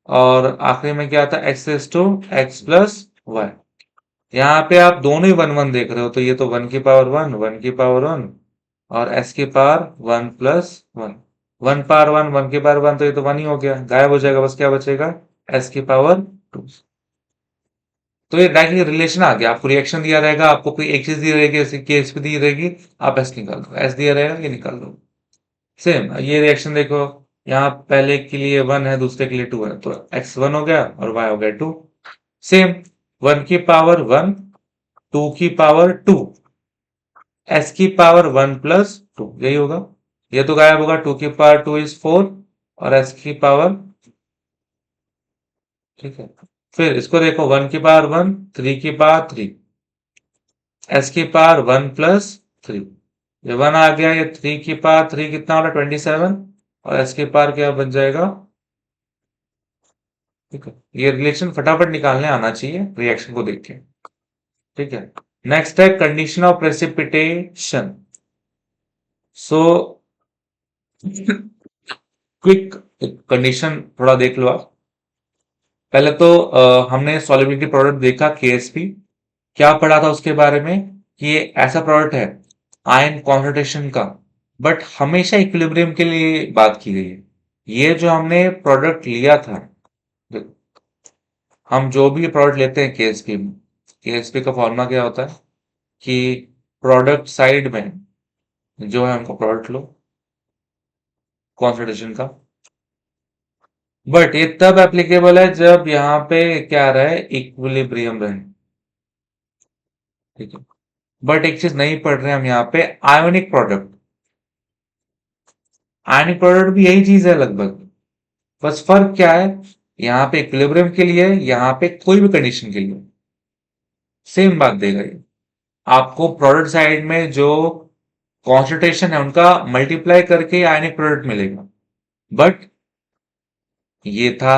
और आखिरी में क्या था? X raise to X plus Y. यहाँ पे आप दोनों ही 1 1 देख रहे हो, तो ये तो 1 की पावर 1, 1 की पावर 1, और एस की पावर 1 प्लस 1। 1 पावर 1, 1 की पावर 1, तो ये तो 1 ही हो गया, गायब हो जाएगा, बस क्या बचेगा? एस की पावर 2। तो ये डायरेक्टली रिलेशन आ गया। आपको रिएक्शन दिया रहेगा, आपको कोई एक चीज दी रहेगी, जैसे केस पे दी रहेगी, आप एस निकाल दो, एस दिया रहेगा, ये निकाल दो। सेम ये रिएक्शन देखो, यहाँ पहले के लिए 1 है, दूसरे के लिए 2 है, तो एक्स 1 हो गया और वाई हो गया 2। सेम 1 की पावर 1, 2 की पावर 2, एस की पावर 1 प्लस 2, यही होगा। ये तो गायब होगा, 2 की पावर 2 इज 4, और एस की पावर, ठीक है। फिर इसको देखो, 1 की पावर 1, 3 की पावर 3, एस की पावर 1 प्लस 3, ये 1 आ गया, ये 3 की पावर 3 कितना हो रहा है? 27, और एस की पावर क्या बन जाएगा? ठीक है, ये रिलेशन फटाफट निकालने आना चाहिए रिएक्शन को देख के। ठीक है। नेक्स्ट है condition of precipitation. So quick condition थोड़ा देख लो आप। पहले तो हमने सॉल्युबिलिटी प्रोडक्ट देखा केएसपी, क्या पढ़ा था उसके बारे में, कि ये ऐसा प्रोडक्ट है आयन कॉन्सेंट्रेशन का, बट हमेशा इक्विलिब्रियम के लिए बात की गई है। ये जो हमने प्रोडक्ट लिया था, हम जो भी प्रोडक्ट लेते हैं केएसपी में, केएसपी का फॉर्मूला क्या होता है कि प्रोडक्ट साइड में जो है हमको प्रोडक्ट लो कॉन्सेंट्रेशन का, बट ये तब एप्लीकेबल है जब यहाँ पे क्या रहे, इक्विलिब्रियम रहे। ठीक है। बट एक चीज नहीं पढ़ रहे हम यहाँ पे, आयोनिक प्रोडक्ट। आयोनिक प्रोडक्ट भी यही चीज है लगभग, बस फर्क क्या है, यहाँ पे इक्विलिब्रियम के लिए, यहाँ पे कोई भी कंडीशन के लिए सेम बात देगा ये। आपको प्रोडक्ट साइड में जो कॉन्सेंट्रेशन है उनका मल्टीप्लाई करके आयनिक प्रोडक्ट मिलेगा। बट ये था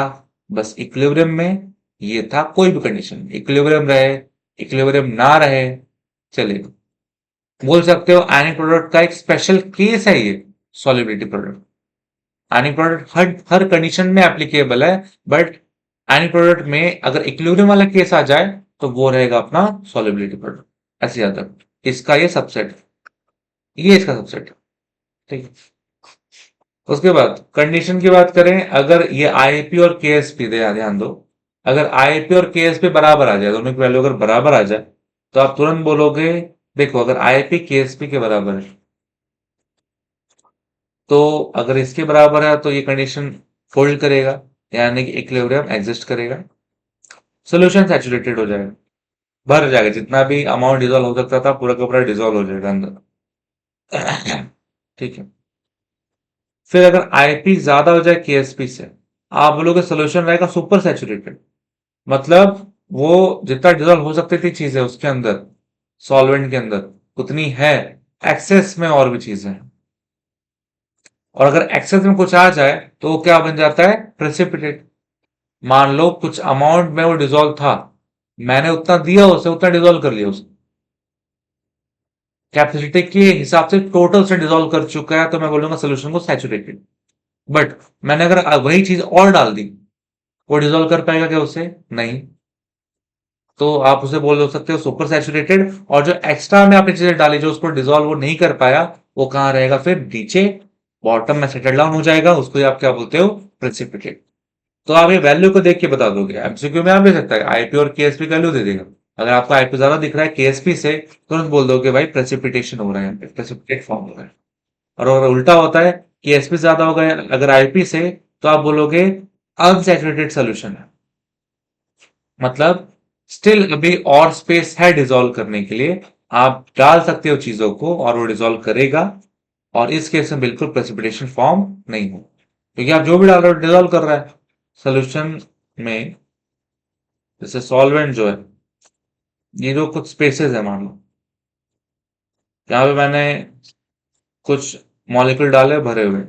बस इक्विलिब्रियम में, ये था कोई भी कंडीशन, इक्विलिब्रियम रहे, इक्विलिब्रियम ना रहे, चलेगा। बोल सकते हो आयनिक प्रोडक्ट का एक स्पेशल केस है ये, सॉल्युबिलिटी प्रोडक्ट। आयनिक प्रोडक्ट हर हर कंडीशन में एप्लीकेबल है, बट आयनिक प्रोडक्ट में अगर इक्विलिब्रियम वाला केस आ जाए तो वो रहेगा अपना सॉल्युबिलिटी प्रोडक्ट। ऐसे याद रखो, इसका ये सबसेट, ये इसका सबसेट, ठीक है। उसके बाद कंडीशन की बात करें, अगर ये आईपी और केएसपी दे, ध्यान दो, अगर आईपी और केएसपी बराबर आ जाए, दोनों की वैल्यू अगर बराबर आ जाए, तो आप तुरंत बोलोगे, देखो अगर आईपी केएसपी के बराबर है, तो अगर इसके बराबर है तो ये कंडीशन होल्ड करेगा, यानी कि इक्विलिब्रियम एग्जिस्ट करेगा, सोल्यूशन सैचुरेटेड हो जाएगा, भर जाएगा, जितना भी अमाउंट डिजोल्व हो सकता था पूरा का पूरा डिजोल्व हो जाएगा अंदर। ठीक है। फिर अगर आईपी ज्यादा हो जाए केएसपी से, आप बोलोगे सोल्यूशन रहेगा सुपर सैचुरेटेड, मतलब वो जितना डिजोल्व हो सकती थी चीजें उसके अंदर, सॉल्वेंट के अंदर, उतनी है, एक्सेस में और भी चीजें हैं। और अगर एक्सेस में कुछ आ जाए तो वो क्या बन जाता है, प्रेसिपिटेट। मान लो कुछ अमाउंट में वो डिजोल्व था, मैंने उतना दिया उसे, उतना डिजोल्व कर लिया उसे, कैपेसिटी के हिसाब से टोटल से डिजोल्व कर चुका है, तो मैं बोलूंगा सोल्यूशन को सैचुरेटेड। बट मैंने अगर वही चीज और डाल दी, वो डिजोल्व कर पाएगा क्या उसे, नहीं, तो आप उसे बोल सकते हो सुपर सैचुरेटेड। और जो एक्स्ट्रा में आपने चीजें डाली जो उसको डिजोल्व वो नहीं कर पाया, वो कहां रहेगा, फिर नीचे बॉटम में सेटल डाउन हो जाएगा, उसको आप क्या बोलते हो, प्रेसिपिटेट। तो आप ये वैल्यू को देख के बता दोगे, एमसीक्यू में आप ले सकता है आईपी और केएसपी वैल्यू दे देगा। अगर आपको आईपी ज्यादा दिख रहा है केएसपी से, तुरंत बोल दोगे भाई प्रेसिपिटेशन हो रहा है, यहाँ पे प्रेसिपिटेट फॉर्म हो रहा है। और अगर उल्टा होता है, केएसपी ज्यादा होगा अगर आईपी से, तो आप बोलोगे अनसैचुरेटेड सोल्यूशन है, मतलब स्टिल अभी और स्पेस है डिसॉल्व करने के लिए, आप डाल सकते हो चीजों को और वो डिसॉल्व करेगा। और इस केस में बिल्कुल प्रेसिपिटेशन फॉर्म नहीं हो, क्योंकि आप जो भी डाल रहे हो डिसॉल्व कर रहा है सोल्यूशन में। जैसे सॉल्वेंट जो है, ये जो कुछ स्पेसेस है, मान लो यहाँ पे मैंने कुछ मॉलिक्यूल डाले भरे हुए,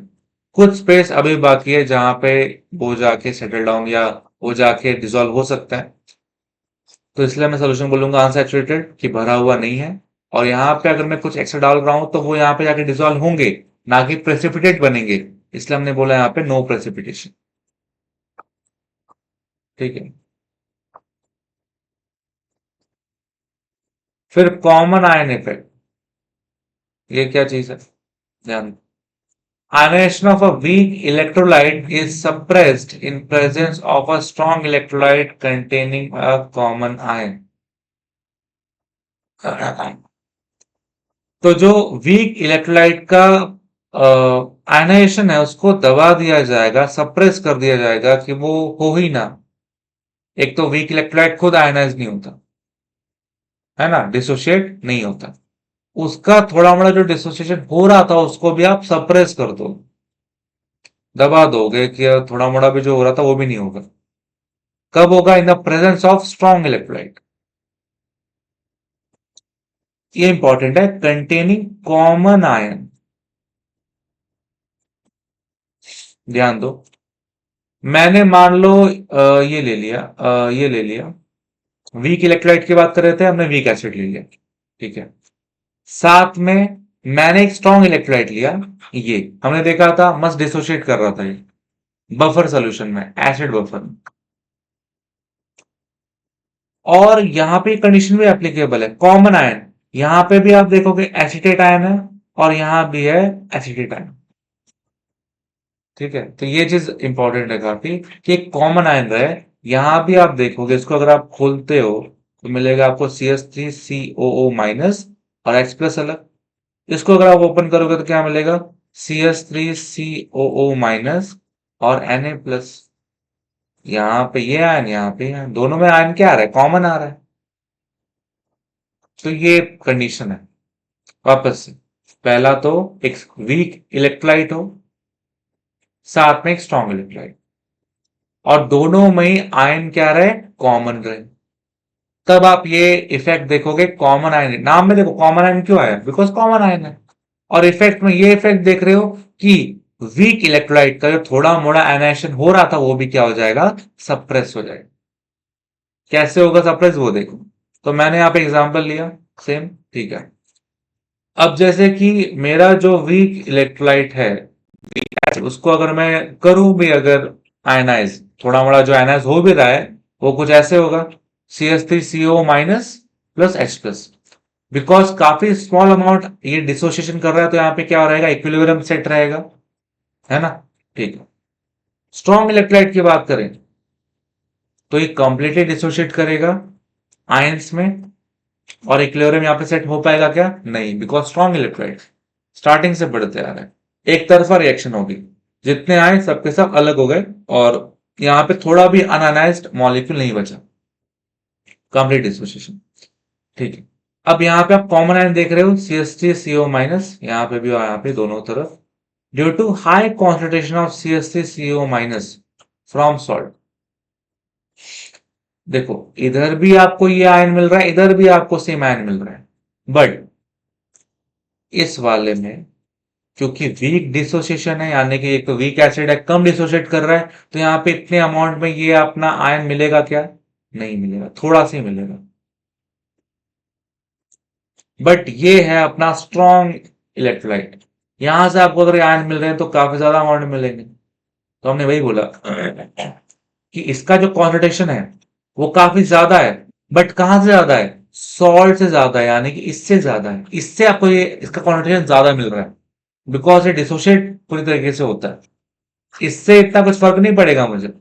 कुछ स्पेस अभी बाकी है जहां पे वो जाके सेटल डाउन या वो जाके डिसॉल्व हो सकता है, तो इसलिए मैं सोल्यूशन बोलूंगा अनसैचुरेटेड, कि भरा हुआ नहीं है। और यहाँ पे अगर मैं कुछ एक्स्ट्रा डाल रहा हूं तो वो यहाँ पे जाके डिसॉल्व होंगे, ना कि प्रेसिपिटेट बनेंगे, इसलिए हमने बोला यहाँ पे नो प्रेसिपिटेशन। ठीक है। फिर कॉमन आयन इफेक्ट, ये क्या चीज है, ध्यान। Ionization of a weak electrolyte is suppressed in presence of a strong electrolyte containing a common ion. तो जो वीक इलेक्ट्रोलाइट का आयनाइजेशन है उसको दबा दिया जाएगा, सप्रेस कर दिया जाएगा कि वो हो ही ना। एक तो वीक इलेक्ट्रोलाइट खुद आयनाइज नहीं होता है ना, डिसोशिएट नहीं होता, उसका थोड़ा मोड़ा जो डिसोसिएशन हो रहा था उसको भी आप सप्रेस कर दो, दबा दोगे कि थोड़ा मोड़ा भी जो हो रहा था वो भी नहीं होगा। कब होगा, in the presence of strong electrolyte. ये इंपॉर्टेंट है, कंटेनिंग कॉमन आयन, ध्यान दो। मैंने मान लो ये ले लिया, ये ले लिया, वीक इलेक्ट्रोलाइट की बात कर रहे थे, हमने वीक एसिड ले लिया, ठीक है। साथ में मैंने एक स्ट्रॉन्ग इलेक्ट्रोलाइट लिया, ये हमने देखा था मस्त डिसोशिएट कर रहा था ये बफर सोल्यूशन में, एसिड बफर में। और यहां पे कंडीशन भी एप्लीकेबल है, कॉमन आयन, यहां पे भी आप देखोगे एसिटेट आयन है, और यहां भी है एसिटेट आयन, ठीक है। तो ये चीज इंपॉर्टेंट है काफी कि एक कॉमन आयन रहे। यहां भी आप देखोगे इसको, अगर आप खोलते हो तो मिलेगा आपको CH3COO माइनस और H प्लस अलग। इसको अगर आप ओपन करोगे तो क्या मिलेगा, CH3COO माइनस और Na प्लस। यहाँ पे ये आयन, यहाँ पे आयन, दोनों में आयन क्या आ रहा है, कॉमन आ रहा है। तो ये कंडीशन है। वापस से, पहला तो एक वीक इलेक्ट्रोलाइट हो, साथ में एक स्ट्रॉन्ग इलेक्ट्रोलाइट, और दोनों में ही आयन क्या रहे, कॉमन रहे। तब आप ये इफेक्ट देखोगे, कॉमन आयन नाम में देखो कॉमन आयन क्यों आया, बिकॉज कॉमन आयन है। और इफेक्ट में ये इफेक्ट देख रहे हो कि वीक इलेक्ट्रोलाइट का जो थोड़ा मोड़ा आयनाइजेशन हो रहा था वो भी क्या हो जाएगा, सप्रेस हो जाएगा। कैसे होगा सप्रेस वो देखो। तो मैंने यहाँ पे एग्जांपल लिया सेम, ठीक है। अब जैसे कि मेरा जो वीक इलेक्ट्रोलाइट है, उसको अगर मैं करूं भी अगर आयनाइज, थोड़ा मोड़ा जो आयनाइज हो भी रहा है वो कुछ ऐसे होगा, CH3CO minus plus H plus. Because काफी स्मॉल अमाउंट ये डिसोसिएशन कर रहा है, तो यहाँ पे क्या रहेगा, इक्विलिब्रियम सेट रहेगा, है ना। ठीक है। स्ट्रॉन्ग इलेक्ट्रोलाइट की बात करें तो ये कंप्लीटली डिसोशिएट करेगा आयंस में, और इक्विलिब्रियम यहाँ पे सेट हो पाएगा क्या, नहीं, बिकॉज स्ट्रॉन्ग इलेक्ट्रोलाइट स्टार्टिंग से बढ़ते आ रहे हैं, एक तरफा रिएक्शन होगी, जितने आए सबके सब अलग हो गए, और यहाँ पे थोड़ा भी अनआयनाइज्ड मॉलिक्यूल नहीं बचा, कंप्लीट डिसोसिएशन। ठीक है। अब यहाँ पे आप कॉमन आयन देख रहे हो, CH3CO माइनस, यहाँ पे भी और यहाँ पे दोनों तरफ, due to high concentration of CH3CO minus from salt. देखो इधर भी आपको ये आयन मिल रहा है, इधर भी आपको सेम आयन मिल रहा है, बट इस वाले में क्योंकि वीक डिसोसिएशन है, यानी कि एक तो वीक एसिड है, कम डिसोसिएट कर रहा है, तो यहाँ पे इतने अमाउंट में ये अपना आयन मिलेगा क्या, नहीं मिलेगा, थोड़ा सा ही मिलेगा। बट ये है अपना स्ट्रॉन्ग इलेक्ट्रोलाइट, यहां से आपको अगर आयन मिल रहे हैं तो काफी ज्यादा अमाउंट में मिलेंगे। तो हमने वही बोला कि इसका जो कॉन्सेंट्रेशन है वो काफी ज्यादा है, बट कहां से ज्यादा है, सॉल्ट से ज्यादा है, यानी कि इससे ज्यादा है, इससे आपको ये इसका कॉन्सेंट्रेशन ज्यादा मिल रहा है, बिकॉज ये डिसोशिएट पूरी तरीके से होता है। इससे इतना कुछ फर्क नहीं पड़ेगा मुझे,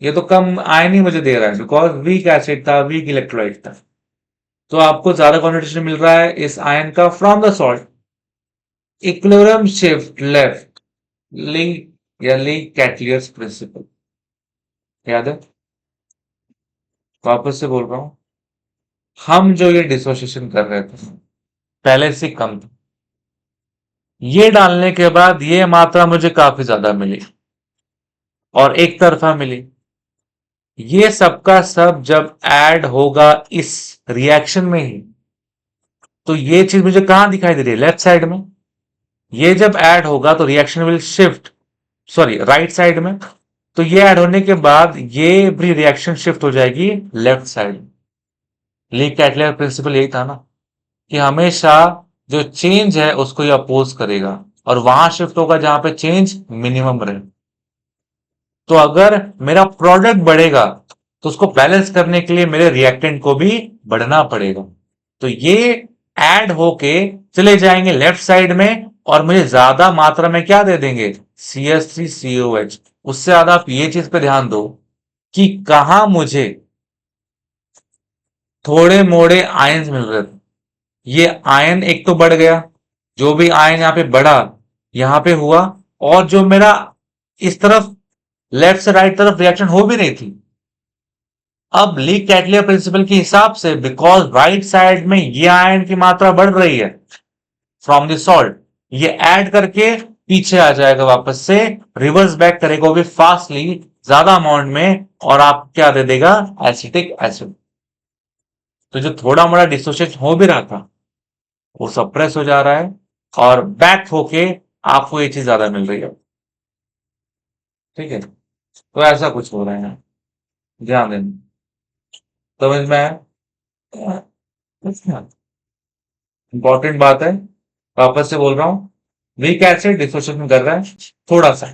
ये तो कम आयन ही मुझे दे रहा है, बिकॉज वीक एसिड था, वीक इलेक्ट्रोलाइट था। तो आपको ज्यादा कॉन्सेंट्रेशन मिल रहा है इस आयन का from the salt. Equilibrium shift left, Le या ली कैटलियर्स प्रिंसिपल, याद है, वापस से बोल रहा हूं, हम जो ये डिसोसिएशन कर रहे थे पहले से कम था, ये डालने के बाद ये मात्रा मुझे काफी ज्यादा मिली और एक तरफा मिली। ये सबका सब जब ऐड होगा इस रिएक्शन में ही, तो ये चीज मुझे कहां दिखाई दे रही है, लेफ्ट साइड में। ये जब ऐड होगा तो reaction will shift, sorry right side में, तो ये ऐड होने के बाद ये भी रिएक्शन शिफ्ट हो जाएगी लेफ्ट साइड। ली कैटलियर प्रिंसिपल यही था ना, कि हमेशा जो चेंज है उसको ये अपोज करेगा, और वहां शिफ्ट होगा जहां पे चेंज मिनिमम रहे। तो अगर मेरा प्रोडक्ट बढ़ेगा तो उसको बैलेंस करने के लिए मेरे रिएक्टेंट को भी बढ़ना पड़ेगा। तो ये ऐड होके चले जाएंगे लेफ्ट साइड में, और मुझे ज्यादा मात्रा में क्या दे देंगे, CH3COH। उससे ज्यादा आप ये चीज पे ध्यान दो कि कहा मुझे थोड़े मोड़े आयंस मिल रहे थे, ये आयन एक तो बढ़ गया, जो भी आयन यहाँ पे बढ़ा यहां पे हुआ, और जो मेरा इस तरफ लेफ्ट से राइट तरफ रिएक्शन हो भी रही थी, अब ली कैटलियर प्रिंसिपल के हिसाब से बिकॉज राइट साइड में ये आयन की मात्रा बढ़ रही है फ्रॉम द सॉल्ट, ये ऐड करके पीछे आ जाएगा, वापस से रिवर्स बैक करेगा वो भी फास्टली, ज्यादा अमाउंट में, और आप क्या दे देगा, एसिटिक एसिड। तो जो थोड़ा मोड़ा डिसोसिएशन हो भी रहा था वो सप्रेस हो जा रहा है, और बैक होके आपको ये चीज ज्यादा मिल रही है। ठीक है, तो ऐसा कुछ हो रहा है, ध्यान देना, समझ में आया। इंपॉर्टेंट बात है, वापस से बोल रहा हूं, वीक एसिड डिसोसिएशन कर रहा है थोड़ा सा,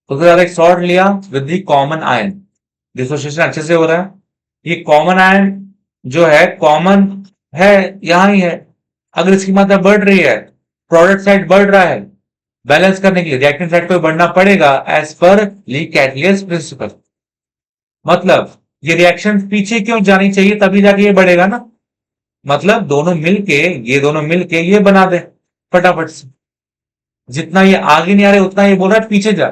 तो फिर एक सॉल्ट लिया with the common ion, dissociation अच्छे से हो रहा है। ये कॉमन आयन जो है कॉमन है, यहां ही है, अगर इसकी मात्रा बढ़ रही है, प्रोडक्ट साइड बढ़ रहा है, बैलेंस करने के लिए रिएक्टेंट साइड को बढ़ना पड़ेगा एज पर ली कैटलियस प्रिंसिपल। मतलब ये रिएक्शन पीछे क्यों जानी चाहिए, तभी जाके ये बढ़ेगा ना, मतलब दोनों मिलके, ये दोनों मिलके ये बना दे फटाफट से, जितना ये आगे नहीं आ रहे उतना ये बोल रहा है पीछे जा,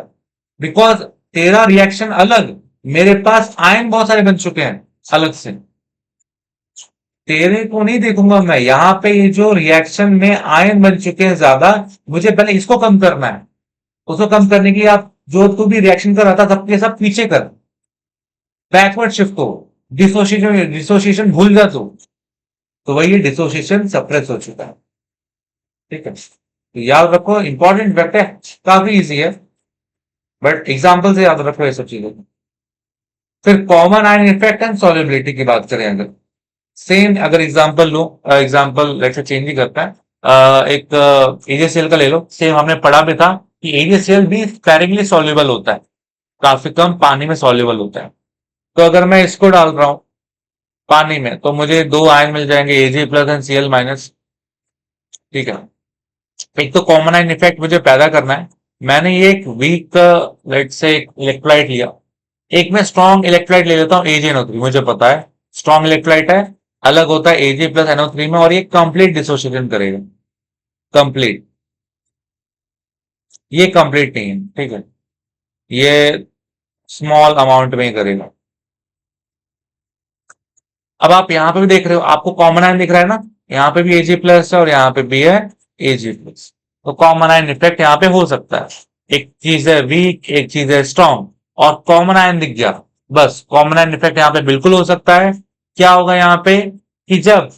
बिकॉज तेरा रिएक्शन अलग, मेरे पास आयन बहुत सारे बन चुके हैं अलग से, तेरे को नहीं देखूंगा मैं, यहां पे ये जो रिएक्शन में आयन बन चुके हैं ज्यादा, मुझे पहले इसको कम करना है, उसको कम करने के लिए आप जो तू भी रिएक्शन कर रहा था सबके सब पीछे कर, बैकवर्ड शिफ्ट हो, डिसोसिएशन डिसोसिएशन भूल जा तो वही डिसोसिएशन सप्रेस हो चुका है। ठीक है, तो याद रखो, इंपॉर्टेंट फैक्ट है, काफी इजी है, बट एग्जाम्पल से याद रखो ये सब चीजें। फिर common ion effect and solubility की बात करें अगर, सेम अगर एग्जांपल लो, एग्जांपल वैसे चेंज ही करता है, एक एजीसीएल का ले लो, सेम हमने पढ़ा भी था कि एजीसीएल भी स्पैरिंगली सॉल्युबल होता है, काफी कम पानी में सॉल्युबल होता है। तो अगर मैं इसको डाल रहा हूं पानी में तो मुझे दो आयन मिल जाएंगे, एजी प्लस एंड सीएल माइनस। ठीक है, एक तो कॉमन आयन इफेक्ट मुझे पैदा करना है, मैंने ये एक वीक लेट से एक इलेक्ट्रोलाइट लिया, एक मैं स्ट्रॉन्ग इलेक्ट्रोलाइट ले लेता हूँ AgNO3, मुझे पता है स्ट्रॉन्ग इलेक्ट्रोलाइट है, अलग होता है Ag प्लस NO3 में, और ये कंप्लीट डिसोसिएशन करेगा, कंप्लीट, ये कंप्लीट नहीं है, ठीक है, ये स्मॉल अमाउंट में ही करेगा। अब आप यहां पे भी देख रहे हो, आपको कॉमन आयन दिख रहा है ना, यहाँ पे भी Ag प्लस है और यहाँ पे भी है Ag प्लस, तो कॉमन आयन इफेक्ट यहाँ पे हो सकता है। एक चीज है वीक, एक चीज है स्ट्रॉन्ग, और कॉमन आयन दिख गया, बस कॉमन आयन इफेक्ट यहाँ पे बिल्कुल हो सकता है। क्या होगा यहाँ पे कि जब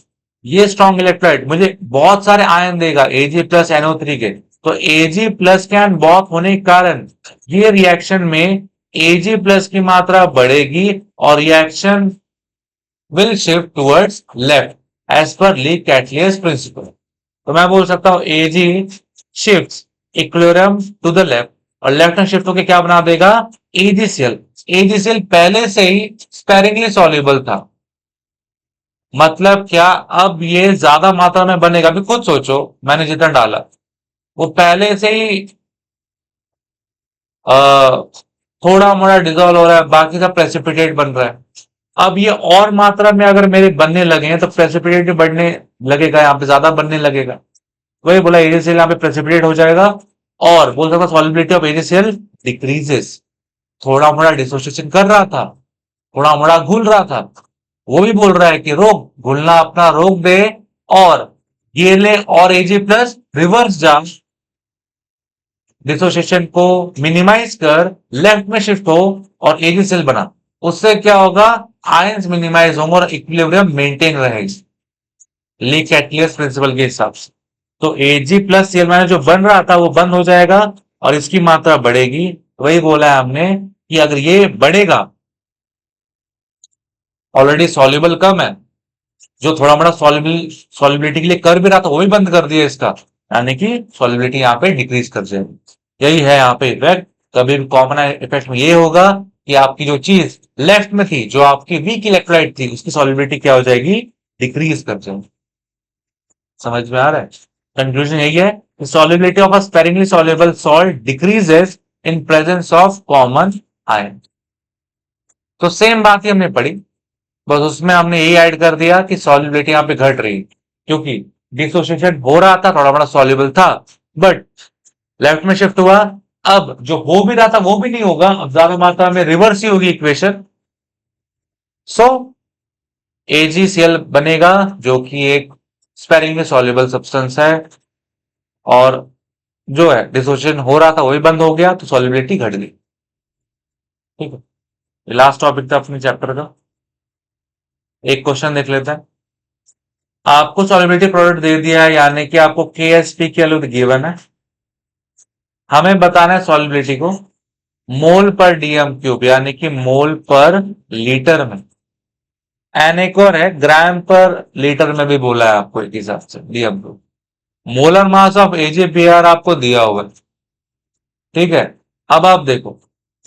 ये स्ट्रॉन्ग इलेक्ट्रोलाइट मुझे बहुत सारे आयन देगा Ag प्लस NO3 के, तो Ag प्लस के आयन बहुत होने के कारण ये रिएक्शन में Ag प्लस की मात्रा बढ़ेगी और reaction will shift towards left as per Lee Catlius principle। तो मैं बोल सकता हूं Ag shifts equilibrium to the left, और लेफ्ट में शिफ्ट होकर क्या बना देगा AgCl। AgCl पहले से ही स्पेरिंगली सॉल्युबल था, मतलब क्या अब ये ज्यादा मात्रा में बनेगा, अभी खुद सोचो मैंने जितना डाला वो पहले से ही थोड़ा मोड़ा डिजोल्व हो रहा है, बाकी सब प्रेसिपिटेट बन रहा है। अब ये और मात्रा में अगर मेरे बनने लगे हैं तो प्रेसिपिटेट भी बढ़ने लगेगा, यहाँ पे ज्यादा बनने लगेगा, वही बोला एजीसीएल यहाँ पे प्रेसिपिटेट हो जाएगा, और बोल सकता सॉल्युबिलिटी ऑफ एजीसीएल डिक्रीजेस। थोड़ा मोड़ा डिसोसिएशन कर रहा था, थोड़ा मोड़ा घुल रहा था, वो भी बोल रहा है कि रोक, घुलना अपना रोक दे, और ये ले और एजी प्लस रिवर्स जा, डिसोसिएशन को मिनिमाइज कर लेफ्ट में शिफ्ट हो और एजीसीएल बना, उससे क्या होगा आयंस मिनिमाइज होंगे और इक्विलिब्रियम मेंटेन रहेगी ली कैटलियस प्रिंसिपल के हिसाब से। तो Ag प्लस सीएल माइनस जो बन रहा था वो बंद हो जाएगा और इसकी मात्रा बढ़ेगी, वही बोला है हमने कि अगर ये बढ़ेगा, ऑलरेडी सॉल्युबल कम है, जो थोड़ा बड़ा सॉल्युबिलिटी के लिए कर भी रहा था वो भी बंद कर दिया इसका, यानी कि सॉल्युबिलिटी यहाँ पे डिक्रीज कर जाएगी। यही है यहाँ पे इफेक्ट। कभी भी कॉमन इफेक्ट में ये होगा कि आपकी जो चीज लेफ्ट में थी, जो आपकी वीक इलेक्ट्रोलाइट थी, उसकी सॉल्युबिलिटी क्या हो जाएगी, डिक्रीज कर जाएगी। समझ में आ रहा है? कंक्लूजन यही है कि solubility of a sparingly soluble salt decreases in presence of common ion. तो सेम बात ही हमने पढ़ी, बस उसमें हमने यही ऐड कर दिया कि सॉल्युबिलिटी यहाँ पे घट रही, क्योंकि डिसोसिएशन हो रहा था, थोड़ा बड़ा सॉल्युबल था, बट लेफ्ट में शिफ्ट हुआ, अब जो हो भी रहा था वो भी नहीं होगा, अब ज्यादा मात्रा में रिवर्स ही होगी इक्वेशन। सो AgCl बनेगा जो कि एक स्पेरिंगली सॉल्युबल सब्सटेंस है, और जो है डिसोसिएशन हो रहा था वो भी बंद हो गया, तो सॉल्युबिलिटी घट गई। ठीक है, लास्ट टॉपिक था अपने चैप्टर का। एक क्वेश्चन देख लेते हैं। आपको सॉल्युबिलिटी प्रोडक्ट दे दिया है, यानी कि आपको KSP की वैल्यू गिवन है, हमें बताना है सॉल्युबिलिटी को मोल पर डीएम क्यूब, यानी कि मोल पर लीटर में। एन एक और है ग्राम पर लीटर में भी बोला है आपको एक हिसाब से DM cube. Molar mass of AgBr आपको दिया हुआ है। ठीक है, अब आप देखो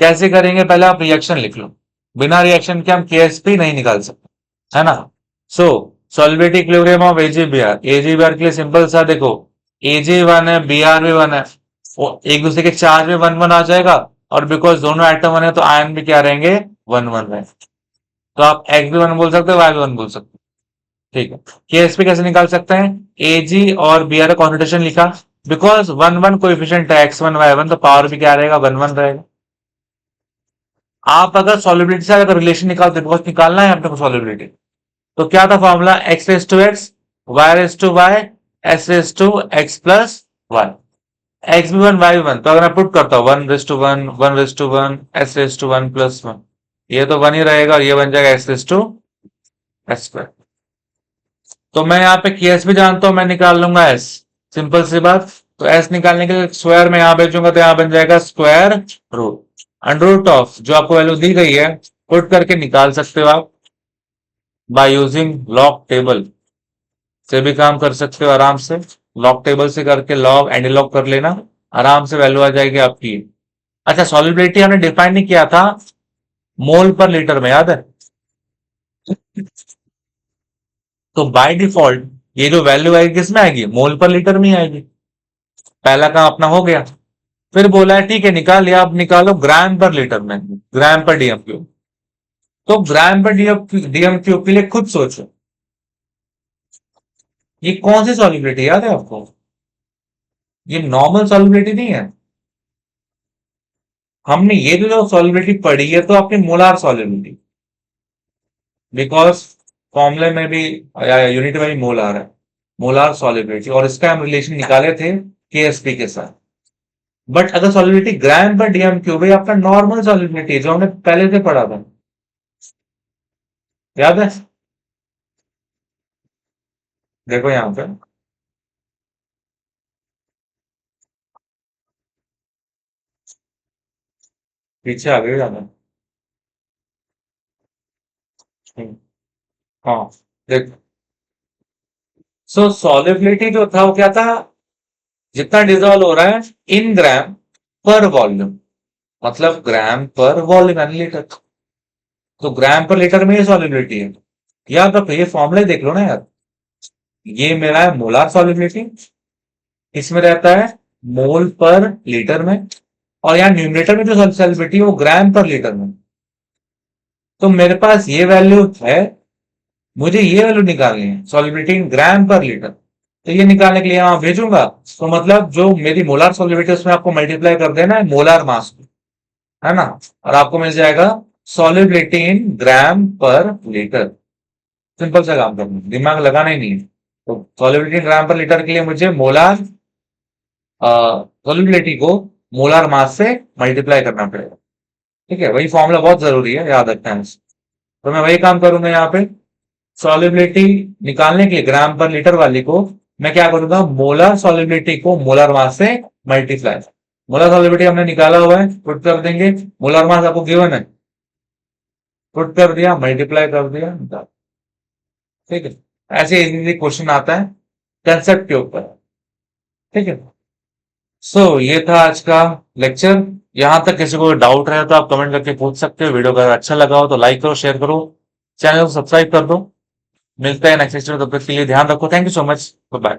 कैसे करेंगे, पहले आप रिएक्शन लिख लो, बिना रिएक्शन के हम KSP नहीं निकाल सकते, है ना। सो सॉल्युबिलिटी इक्विलिब्रियम ऑफ AgBr के लिए सिंपल सा देखो, Ag 1 है, Br भी 1 है, वो एक दूसरे के चार्ज में 1 1 आ जाएगा, और बिकॉज दोनों एटम 1 है तो आयन भी क्या रहेंगे 1 1 रहेंगे, तो आप X भी 1 बोल सकते हो, Y भी 1 बोल सकते हो। ठीक है, KSP कैसे निकाल सकते हैं, Ag और Br कॉन्सेंट्रेशन लिखा, बिकॉज 1 1 कोएफिशिएंट है X1 Y1, तो पावर भी क्या रहेगा 1 1 रहेगा। आप अगर सॉल्युबिलिटी से अगर रिलेशन निकालते, बिकॉज निकालना है अपने को सॉल्युबिलिटी, तो क्या था formula, x raise to x, y raise to y, s raise to x plus y। X भी वन वाई भी वन, तो अगर मैं पुट करता हूँ 1:1, 1:1, S⁻1+1, ये तो वन ही रहेगा और ये बन जाएगा S⁻S²। तो मैं यहाँ पे केस भी जानता हूँ, मैं निकाल लूंगा एस। सिंपल सी बात। तो एस निकालने के लिए स्क्वायर में यहाँ भेजूंगा तो यहाँ बन जाएगा square root under root of जो आपको वैल्यू दी गई है, पुट करके निकाल सकते हो आप बाय यूजिंग लॉग टेबल से भी काम कर सकते हो आराम से। लॉग टेबल से करके लॉग एंड लॉग कर लेना, आराम से वैल्यू आ जाएगी आपकी। अच्छा, सॉल्युबिलिटी हमने डिफाइन नहीं किया था मोल पर लीटर में, याद है? तो बाय डिफॉल्ट ये जो वैल्यू आएगी किसमें आएगी? मोल पर लीटर में ही आएगी। पहला काम अपना हो गया। फिर बोला है ठीक है निकाल लिया, अब निकालो ग्राम पर लीटर में, ग्राम पर डीएम क्यूब। तो ग्राम पर डीएम क्यूब के लिए खुद सोचो, ये कौन सी सॉल्युबिलिटी याद है आपको? ये नॉर्मल सॉल्युबिलिटी नहीं है। हमने ये जो सॉल्युबिलिटी पढ़ी है तो आपकी मोलार सॉल्युबिलिटी, बिकॉज फॉर्मूले में भी या यूनिट में भी मोल आ रहा है, मोलार सॉल्युबिलिटी, और इसका हम रिलेशन निकाले थे केएसपी के साथ। बट अगर सॉल्युबिलिटी ग्राम पर डीएम क्यूब है, आपका नॉर्मल सॉल्युबिलिटी जो हमने पहले से पढ़ा था, याद है? देखो यहां पे पीछे आ गए जाना। हाँ, देख। सो सॉल्युबिलिटी जो था वो क्या था? जितना डिजोल्व हो रहा है इन ग्राम पर वॉल्यूम, मतलब ग्राम पर वॉल्यूम यानी लीटर। तो ग्राम पर लीटर में ये सॉल्युबिलिटी है। याद रखो, ये फॉर्मूला देख लो ना यार। ये मेरा है मोलार सॉल्युबिलिटी, इसमें रहता है मोल पर लीटर में, और यहाँ न्यूमरेटर में जो सॉल्युबिलिटी है वो ग्राम पर लीटर में। तो मेरे पास ये वैल्यू है, मुझे ये वैल्यू निकालनी है solubility in gram per litre. तो ये निकालने के लिए यहाँ भेजूंगा, तो मतलब जो मेरी मोलार सॉल्युबिलिटी उसमें आपको मल्टीप्लाई कर देना है मोलार मास को, है ना? और आपको मिल जाएगा solubility in gram per litre. Simple सा काम करना है, दिमाग लगाना ही नहीं है। तो solubility in gram per litre के लिए मुझे मोलार सॉल्युबिलिटी को मोलार मास से मल्टीप्लाई करना पड़ेगा। ठीक है, वही फॉर्मूला बहुत जरूरी है, याद रखना है। तो मैं वही काम करूंगा यहाँ पे। सॉल्युबिलिटी निकालने के लिए ग्राम पर लीटर वाली को मैं क्या करूंगा, मोलर सॉल्युबिलिटी को मोलर मास से मल्टीप्लाई। मोलर सॉल्युबिलिटी हमने निकाला हुआ है, पुट कर देंगे। मोलर मास आपको गिवन है, पुट कर दिया, मल्टीप्लाई कर दिया, ठीक है। ऐसे इजीली क्वेश्चन आता है कंसेप्ट के ऊपर। ठीक है। सो ये था आज का लेक्चर। यहां तक किसी को डाउट रहे तो आप कमेंट करके पूछ सकते हो। वीडियो अगर अच्छा लगा हो तो लाइक करो, शेयर करो, चैनल को सब्सक्राइब कर दो। मिलते हैं नेक्स्ट लेक्चर में, तब तक के लिए ध्यान रखो। Thank you so much, bye bye.